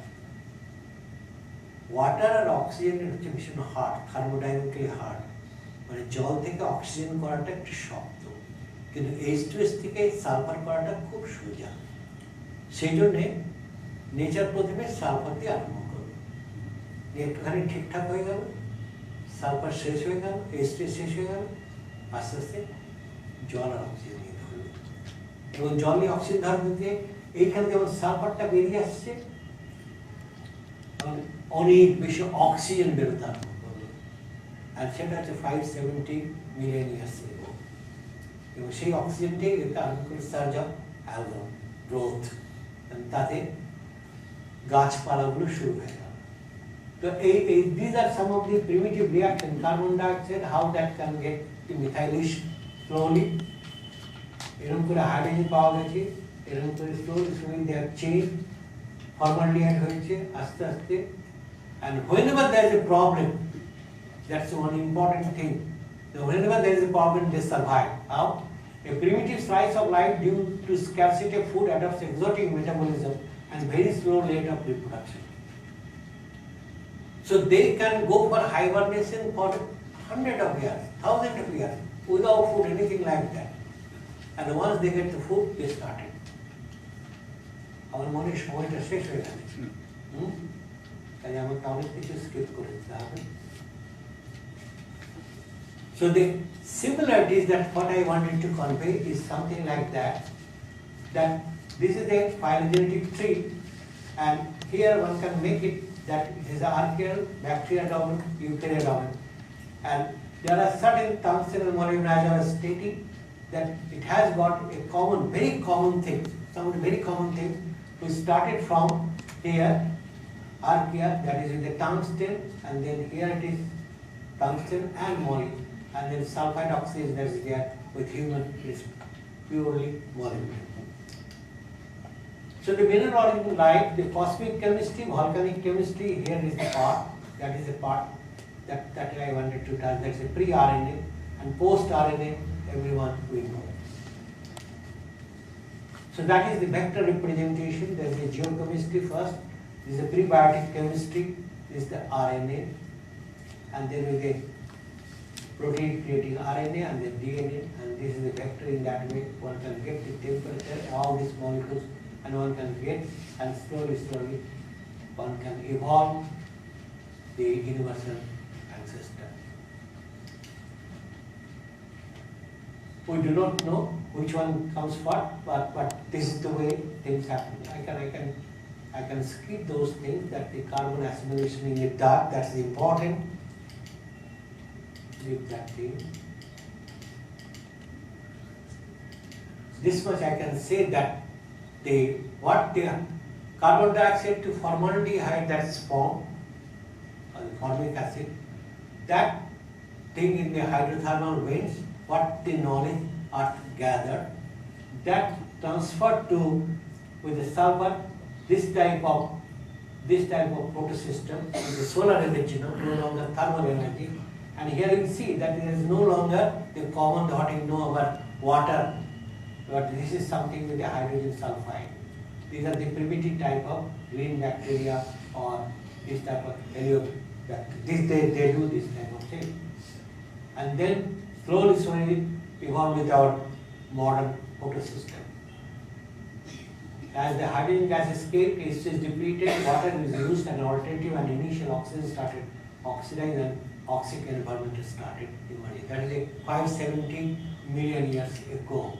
Water or oxygen is ভীষণ hard, thermodynamically hard. মানে জল থেকে oxygen করাটা একটু শক্ত কিন্তু H2S থেকে sulphur করাটা খুব সোজা সেই জন্যে নেচার প্রথমে সালফার দিয়ে আরম্ভ করবে একটুখানি ঠিকঠাক হয়ে গেল সালফার শেষ হয়ে গেল H2S শেষ হয়ে গেল আস্তে আস্তে জল আর অক্সিজেন নিয়ে ধরবে এবং জল নিয়ে অক্সিজেন ধরবে দিয়ে এইখানে যেমন সালফারটা বেরিয়ে আসছে অনেক বেশি অক্সিজেন বেরোতে আরম্ভ করবে আর সেটা হচ্ছে 570 মিলিয়ন ইয়ার্স এগো এবং সেই অক্সিজেনটাই আরম্ভ করে সার্জ অফ অ্যালবাম গ্রোথ তাতে গাছপালাগুলো শুরু হয়ে গেল তো these are some of the primitive reactions carbon dioxide how that can get the methylation slowly এরকম করে হাইড্রোজেন পাওয়া গেছে এরকম করে slowly they have changed formaldehyde হয়েছে আস্তে আস্তে and whenever there is a problem that's one important thing so whenever there is a problem they survive how a primitive slice of life due to scarcity of food adopts exotic metabolism and very slow rate of reproduction. So they can go for hibernation for hundreds of years, thousands of years, without food, anything like that. And once they get the food, they start it. Our money is সময়টা শেষ হয়ে গেছে তাই আমাকে অনেক কিছু skip করে দিতে হবে So the similarities that what I wanted to convey is something like that this is a phylogenetic tree and here one can make it that it is an archaeal, bacterial domain, eukaryotic domain and there are certain functional molecules as I was stating that it has got a common, very common thing, some very common things. We started from here, archaea, that is with the tungsten and then here it is tungsten and moly and then sulfide oxide that is there with human is purely molecular. So the mineral organism like the cosmic chemistry, volcanic chemistry, here is the part, that is the part that I wanted to tell, that's a pre-RNA and post-RNA, everyone will know. So that is the vector representation, there is the geochemistry first, this is the prebiotic chemistry, this is the RNA and then with the protein creating RNA and then DNA and this is the vector in that way one can get the temperature, all these molecules and one can get and slowly one can evolve the universal ancestor. We do not know which one comes first, but this is the way things happen. I can skip those things, that the carbon assimilation in the dark, that's important. Leave that thing. This much I can say, that the carbon dioxide to formaldehyde that's formed, or the formic acid, that thing in the hydrothermal vents, what the knowledge are gathered, that transferred to, with the sulfur, this type of photosystem, with the solar energy, no longer thermal energy. And here you see that there is no longer the common what you know about water, but this is something with the hydrogen sulfide. These are the primitive type of green bacteria or this type of heliobacteria. They do this type of thing. And then slowly evolve with our modern photosystem. As the hydrogen gas escaped, it is depleted, water is used, an alternative and initial oxygen started oxidizing, and oxic environment started emerging. That is 570 million years ago.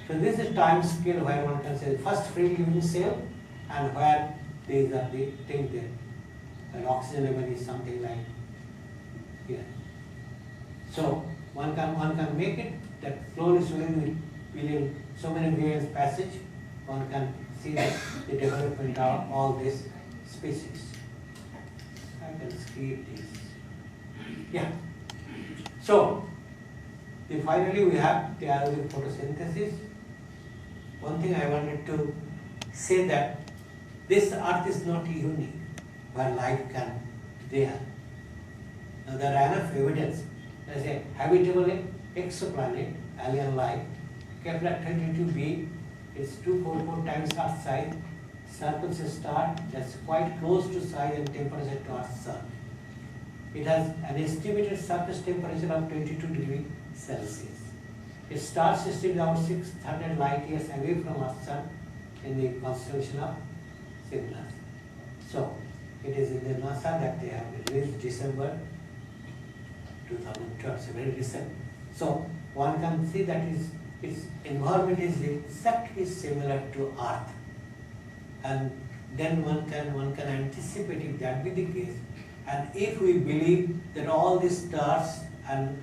So this is time scale where one can say first free living cell, and where these are the things there. And oxygen level is something like here. So one can make it that slowly within so many billions passage, one can see the development of all these species. I can skip this. Yeah. So finally we have the aerobic photosynthesis. One thing I wanted to say, that this earth is not unique where life can be there. Now there are enough evidence. There is a habitable exoplanet, alien life, Kepler 22b, is 244 times Earth size, circles a star that's quite close to size and temperature to Earth's sun. It has an estimated surface temperature of 22 degrees Celsius. Its star system is about 600 light years away from Earth's sun in the constellation of Cygnus. So, it is in the NASA that they have released December 2012, so very recent. So, one can see that its environment is exactly similar to Earth. And then one can anticipate if that be the case. And if we believe that all these stars and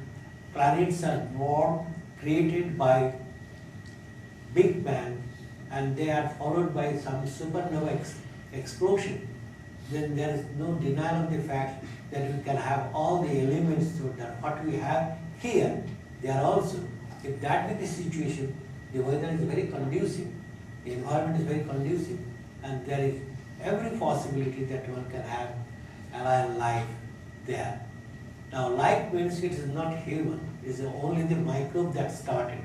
planets are born, created by Big Bang, and they are followed by some supernova explosion, then there is no denial of the fact that we can have all the elements so that what we have here, they are also. If that be the situation, the weather is very conducive, the environment is very conducive, and there is every possibility that one can have alien life there. Now, life means it is not human, it is only the microbe that started.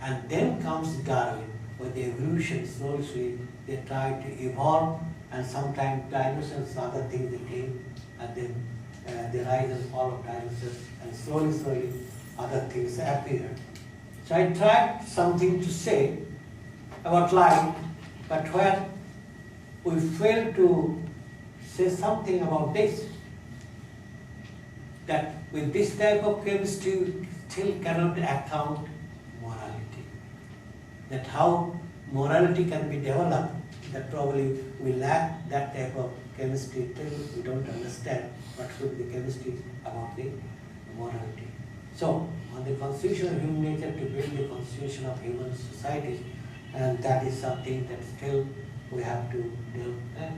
And then comes Darwin, with the evolution, slowly they try to evolve, and sometimes dinosaurs, other things they came, and then the rise and fall of dinosaurs, and slowly other things appeared. So I tried something to say about life, but where we failed to say something about this, that with this type of chemistry we still cannot account morality. That how morality can be developed, that probably we lack that type of chemistry till we don't understand what should be the chemistry about the morality. So, on the constitution of human nature to build the constitution of human societies, and that is something that still we have to deal with.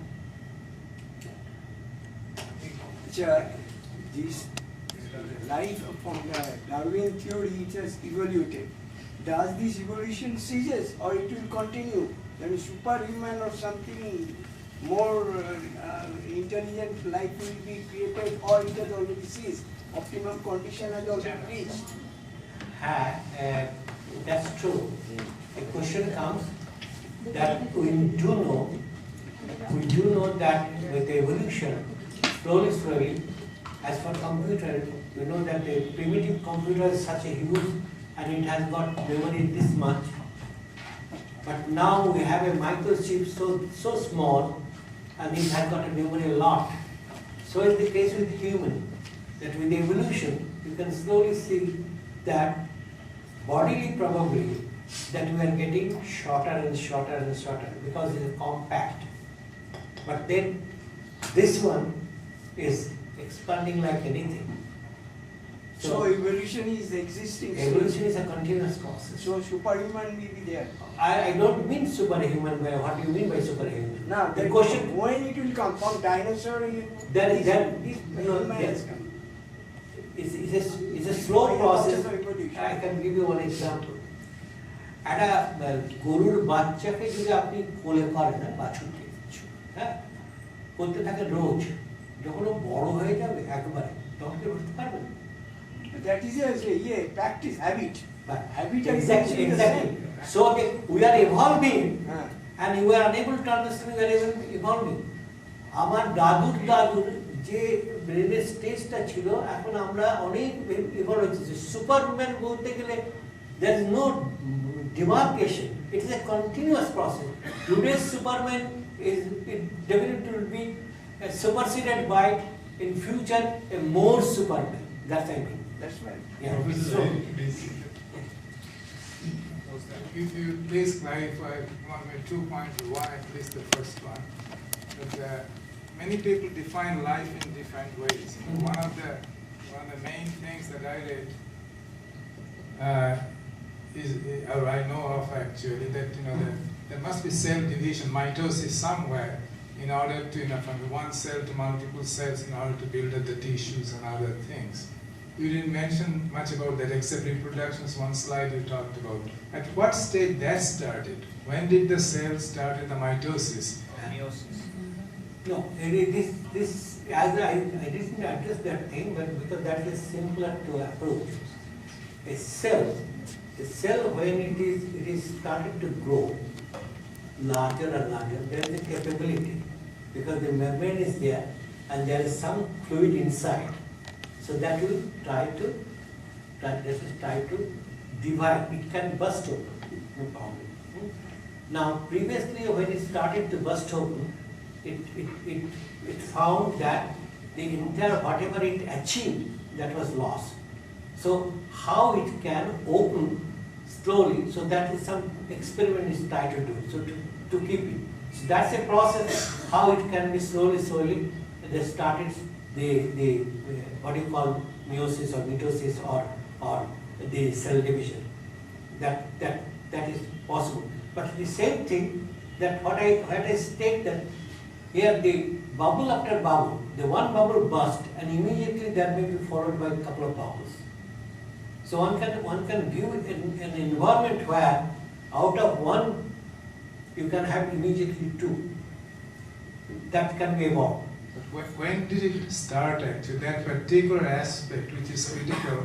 This life from the Darwin theory, it has evoluted. Does this evolution ceases or it will continue? Then superhuman or something more intelligent life will be created, or it has already ceased? Optimum condition has already reached. That's true. A question comes that we do know that with evolution, slowly, as for computer, you know that the primitive computer is such a huge, and it has got memory this much. But now we have a microchip so small, and it has got a memory a lot. So is the case with human. that with evolution, you can slowly see that bodily probably that we are getting shorter and shorter and shorter because it is compact. But then this one is expanding like anything. So evolution is existing. Evolution is a continuous process. So superhuman may be there. I don't mean superhuman. What do you mean by superhuman? Now the question, when it will come from dinosaur, it's a slow process. I can give you one example. একটা গরুর বাচ্চাকে যদি আপনি কোলে করেন না বাছুরকে, হ্যাঁ, করতে থাকে রোজ, যখন ও বড় হয়ে যাবে একবারে তখন কি বুঝতে পারবেন? That is a practice, habit. But Habit exactly. So we are evolving, and you are unable to understand we are evolving. আমার দাদুর যে ব্রেনের স্টেজটা ছিল এখন আমরা অনেক ইভলভ হয়েছি। সুপারম্যান বলতে গেলে there is no demarcation. It is a continuous process. Today's Superman is definitely will be superseded by in future a more Superman. That's I mean. That's right. Yeah. Professor, So, If you please clarify 2 points, one at least the first one. That, many people define life in different ways. One of the main things that I read or I know of actually, that there must be cell division, mitosis somewhere, in order to from one cell to multiple cells in order to build up the tissues and other things. You didn't mention much about that except reproduction. One slide you talked about. At what stage that started? When did the cell start the mitosis? Meiosis. no, this as I didn't address that thing, but because that is simpler to approach. A cell when it is started to grow larger and larger, there is a capability because the membrane is there and there is some fluid inside. So that will try to divide. It can burst open, no problem. Now previously when it started to burst open, it found that the entire whatever it achieved that was lost. So how it can open slowly, so that is some experiment is tried to do, so to keep it. So that's a process, how it can be slowly, they started the what you call meiosis or mitosis or the cell division. That is possible. But the same thing that what I state that here the bubble after bubble, the one bubble burst and immediately that may be followed by a couple of bubbles. So one can view an environment where out of one you can have immediately two. That can be evolved. But when did it start actually? That particular aspect which is critical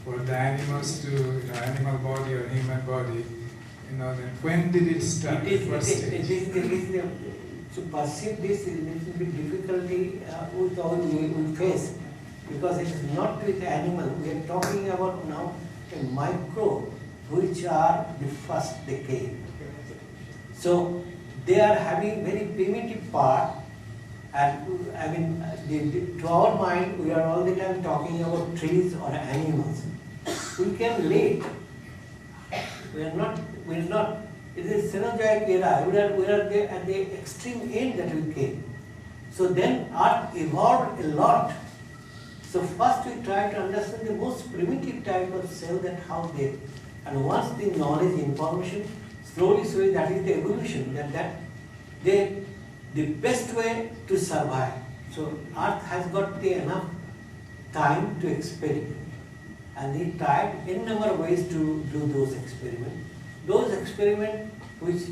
for the animals to animal body or human body, then when did it start? To perceive this is a little bit difficulty with all we face, because it is not with animal. We are talking about now a microbe which are the first decade. So they are having very primitive part, and I mean to our mind we are all the time talking about trees or animals. We can relate. We are not. It is Cenozoic era. We are there at the extreme end that we came. So then Earth evolved a lot. So first we try to understand the most primitive type of cell, that how they, and once the knowledge, information, slowly that is the evolution, that the best way to survive. So Earth has got enough time to experiment, and he tried in number of ways to do those experiments. Those experiments which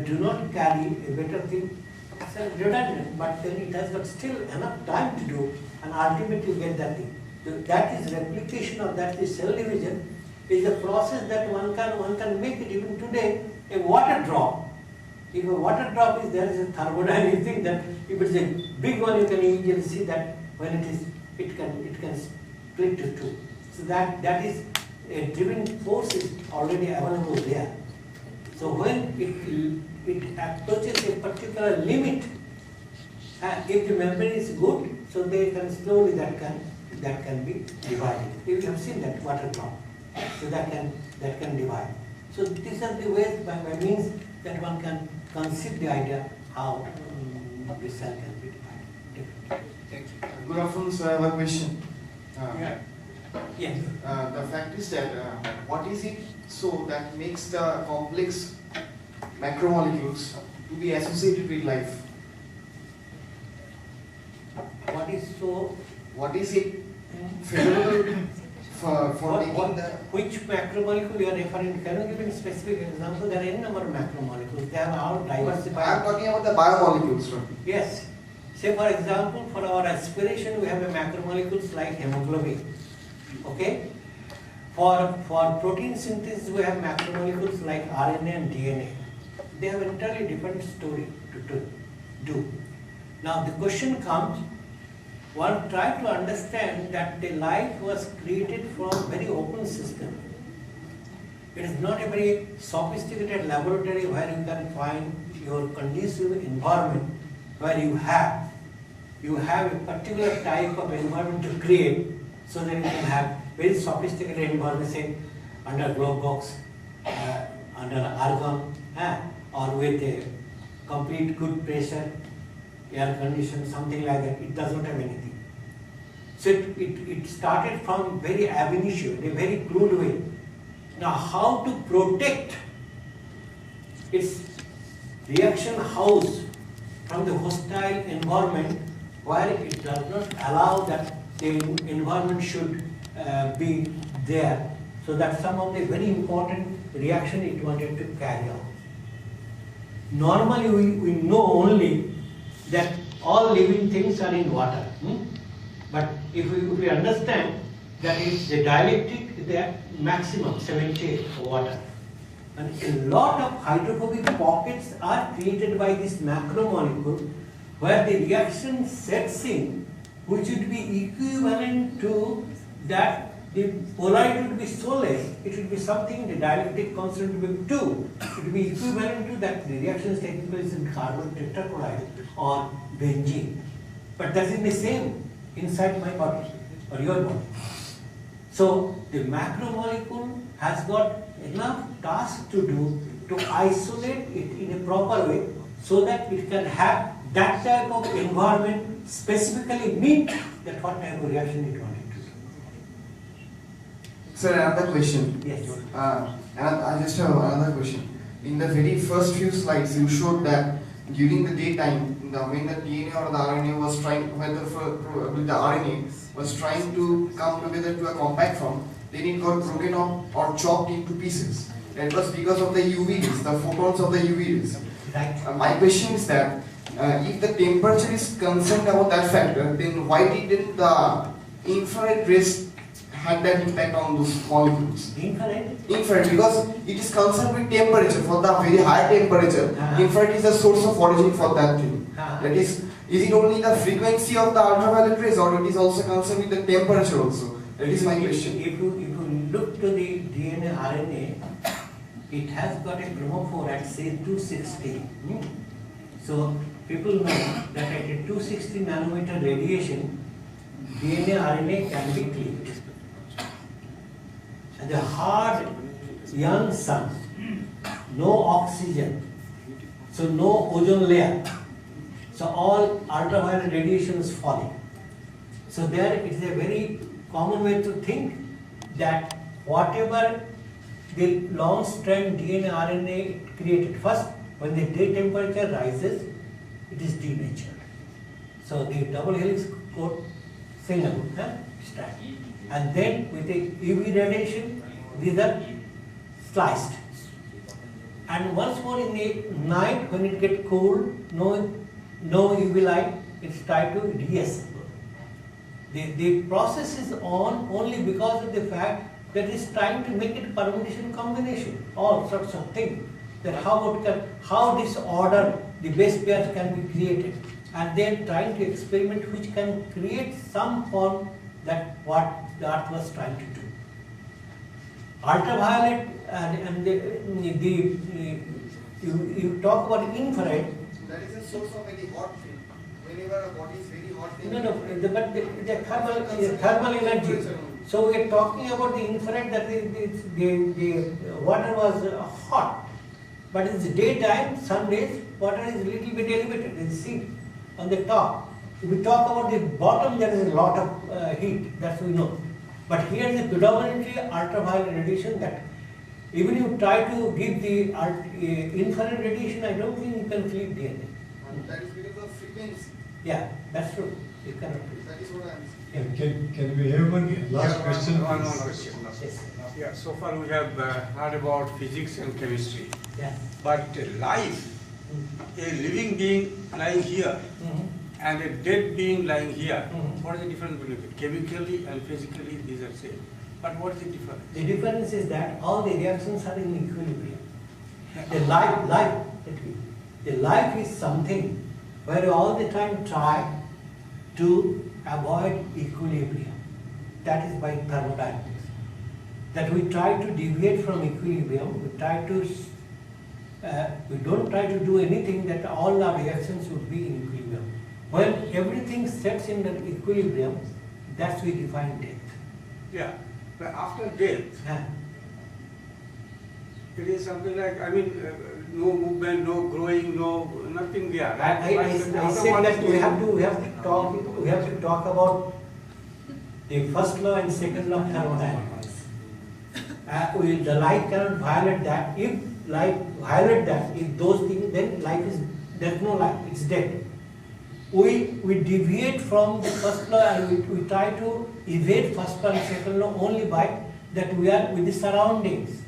do not carry a better thing, it's redundant, but then it has got still enough time to do, and ultimately get that thing. So that is replication of that, the cell division is a process that one can make it even today. A water drop, if a water drop is there is a thermodynamic thing that if it's a big one you can easily see that when it can split to two. So that is a driven force is already available there. So when it approaches a particular limit, if the membrane is good, so they can slowly that can that can be divided. You have seen that water drop, so that can divide. So these are the ways by means that one can conceive the idea how the cell can be divided. Thank you. Good afternoon, sir. I have a question. Yes. The fact is that what is it so that makes the complex macromolecules to be associated with life? What is it favorable for making the... Which macromolecule you are referring to? Can you give a specific example? There are any number of macromolecules. They are all diversified. I am talking about the biomolecules, sir. Yes. Say for example, for our respiration, we have a macromolecules like hemoglobin. Okay? For protein synthesis, we have macromolecules like RNA and DNA. They have entirely different story to do. Now the question comes, one tried to understand that the life was created from very open system. It is not a very sophisticated laboratory where you can find your conducive environment where you have a particular type of environment to create, so that you can have very sophisticated environment, say under glove box, under argon, or with a complete good pressure, air condition, something like that. It does not have anything. So it started from very ab initio, in a very crude way. Now how to protect its reaction house from the hostile environment where it does not allow that the environment should be there, so that some of the very important reaction it wanted to carry out. Normally we know only that all living things are in water. But if we understand that it's the dielectric, the maximum 78 for water. And a lot of hydrophobic pockets are created by this macromolecule where the reaction sets in, which would be equivalent to that. The polarity would be so less, it would be something, the dielectric constant would be 2. It would be equivalent to that the reaction is taking place in carbon tetrachloride or benzene. But that is the same inside my body or your body. So the macromolecule has got enough task to do to isolate it in a proper way so that it can have that type of environment specifically meet that what type of reaction it wanted to do. Sir, another question. Yes. And I just have another question. In the very first few slides, you showed that during the daytime, when the DNA or the RNA was trying, the RNA was trying to come together to a compact form, then it got broken up or chopped into pieces. That was because of the UV rays, the photons of the UV rays. Right. My question is that if the temperature is concerned about that factor, then why didn't the infrared rays had that impact on those molecules? Infrared? Infrared, because it is concerned with temperature. For the very high temperature, infrared is the source of origin for that thing. That is it only the frequency of the ultraviolet rays, or it is also concerned with the temperature also? That is my question. If you look to the DNA RNA, it has got a chromophore at say 260. So people know that at a 260 nanometer radiation, DNA RNA can be cleaved. And the hard young sun, no oxygen, so no ozone layer, so all ultraviolet radiation is falling. So there it is a very common way to think that whatever the long strand DNA RNA created first, when the day temperature rises, it is denatured. So the double helix got single strand. And then with the UV radiation, these are sliced. And once more in the night, when it gets cold, no UV light, it's tried to reassemble. The process is on only because of the fact that it's trying to make it permutation combination, all sorts of things. That how this order, the base pairs can be created. And then trying to experiment which can create some form that what the earth was trying to do. Ultraviolet and you talk about infrared. That is a source of very hot thing. whenever a body is very hot, then But the thermal energy. So we are talking about the infrared, that the water was hot, but it's daytime, some days, water is little bit elevated, you see, on the top. If we talk about the bottom, there is a lot of heat, that we know. But here is a predominantly ultraviolet radiation that even you try to give the infrared radiation, I don't think you can feel DNA. and that is because of frequency. Yeah, that's true. You cannot do That is what I am saying. Can we have one last question? One please? question. Yes. Yeah, so far we have heard about physics and chemistry, Yeah. but life, a living being lying here and a dead being lying here, what is the difference between it? Chemically and physically, these are same. But what is the difference? The difference is that all the reactions are in equilibrium. The life is something where you all the time try to avoid equilibrium. That is by thermodynamics. That we try to deviate from equilibrium, we don't try to do anything that all our reactions would be in equilibrium. When everything sets in the equilibrium, that's we define death. Yeah, but after death, it is something like, no movement, no growing, nothing there. I said that we have to talk about the first law and second law of thermodynamics. The light cannot violate that. If light violate that, if those things, then there's no life, it's dead. We deviate from the first law and we try to evade first law and second law only by that we are with the surroundings.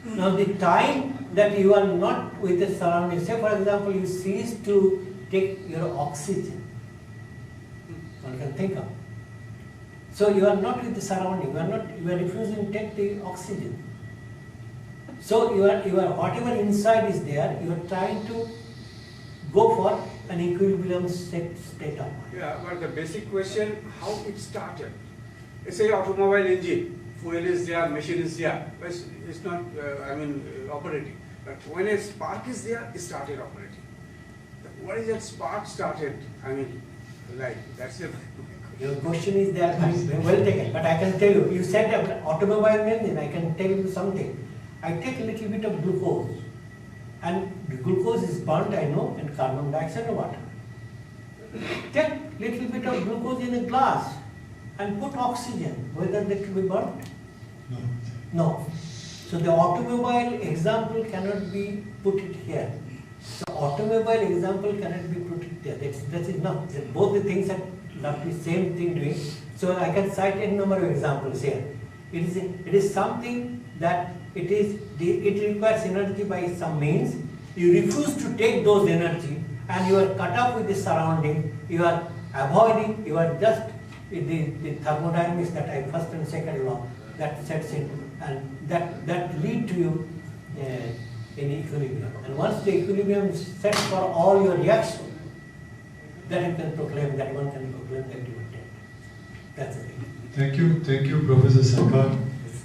Now the time that you are not with the surroundings, say for example you cease to take your oxygen, one can think of. So you are not with the surrounding, you are refusing to take the oxygen. So you are whatever inside is there, you are trying to go for an equilibrium state of mind. Yeah, but the basic question, how it started. Say automobile engine, fuel is there, machine is there, but it's not, operating. But when a spark is there, it started operating. What is that spark started? That's it. Your question is there, well taken, but I can tell you, you said that automobile engine, I can tell you something. I take a little bit of glucose, and the glucose is burnt, I know, and carbon dioxide and water. Take little bit of glucose in a glass and put oxygen, whether that will be burnt? No. No. So the automobile example cannot be put it here. The automobile example cannot be put it there. That is not. Both the things are not the same thing doing. So I can cite a number of examples here. It is something that it requires energy by some means. You refuse to take those energy and you are cut off with the surrounding. You are avoiding. You are just the thermodynamics that I first and second law that sets in, and that lead to you in equilibrium. And once the equilibrium is set for all your reactions, then you can proclaim that one can proclaim that you are dead. That's the thing. Thank you, Professor Sarkar.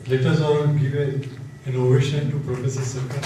Let us all give an ovation to Professor Sarkar.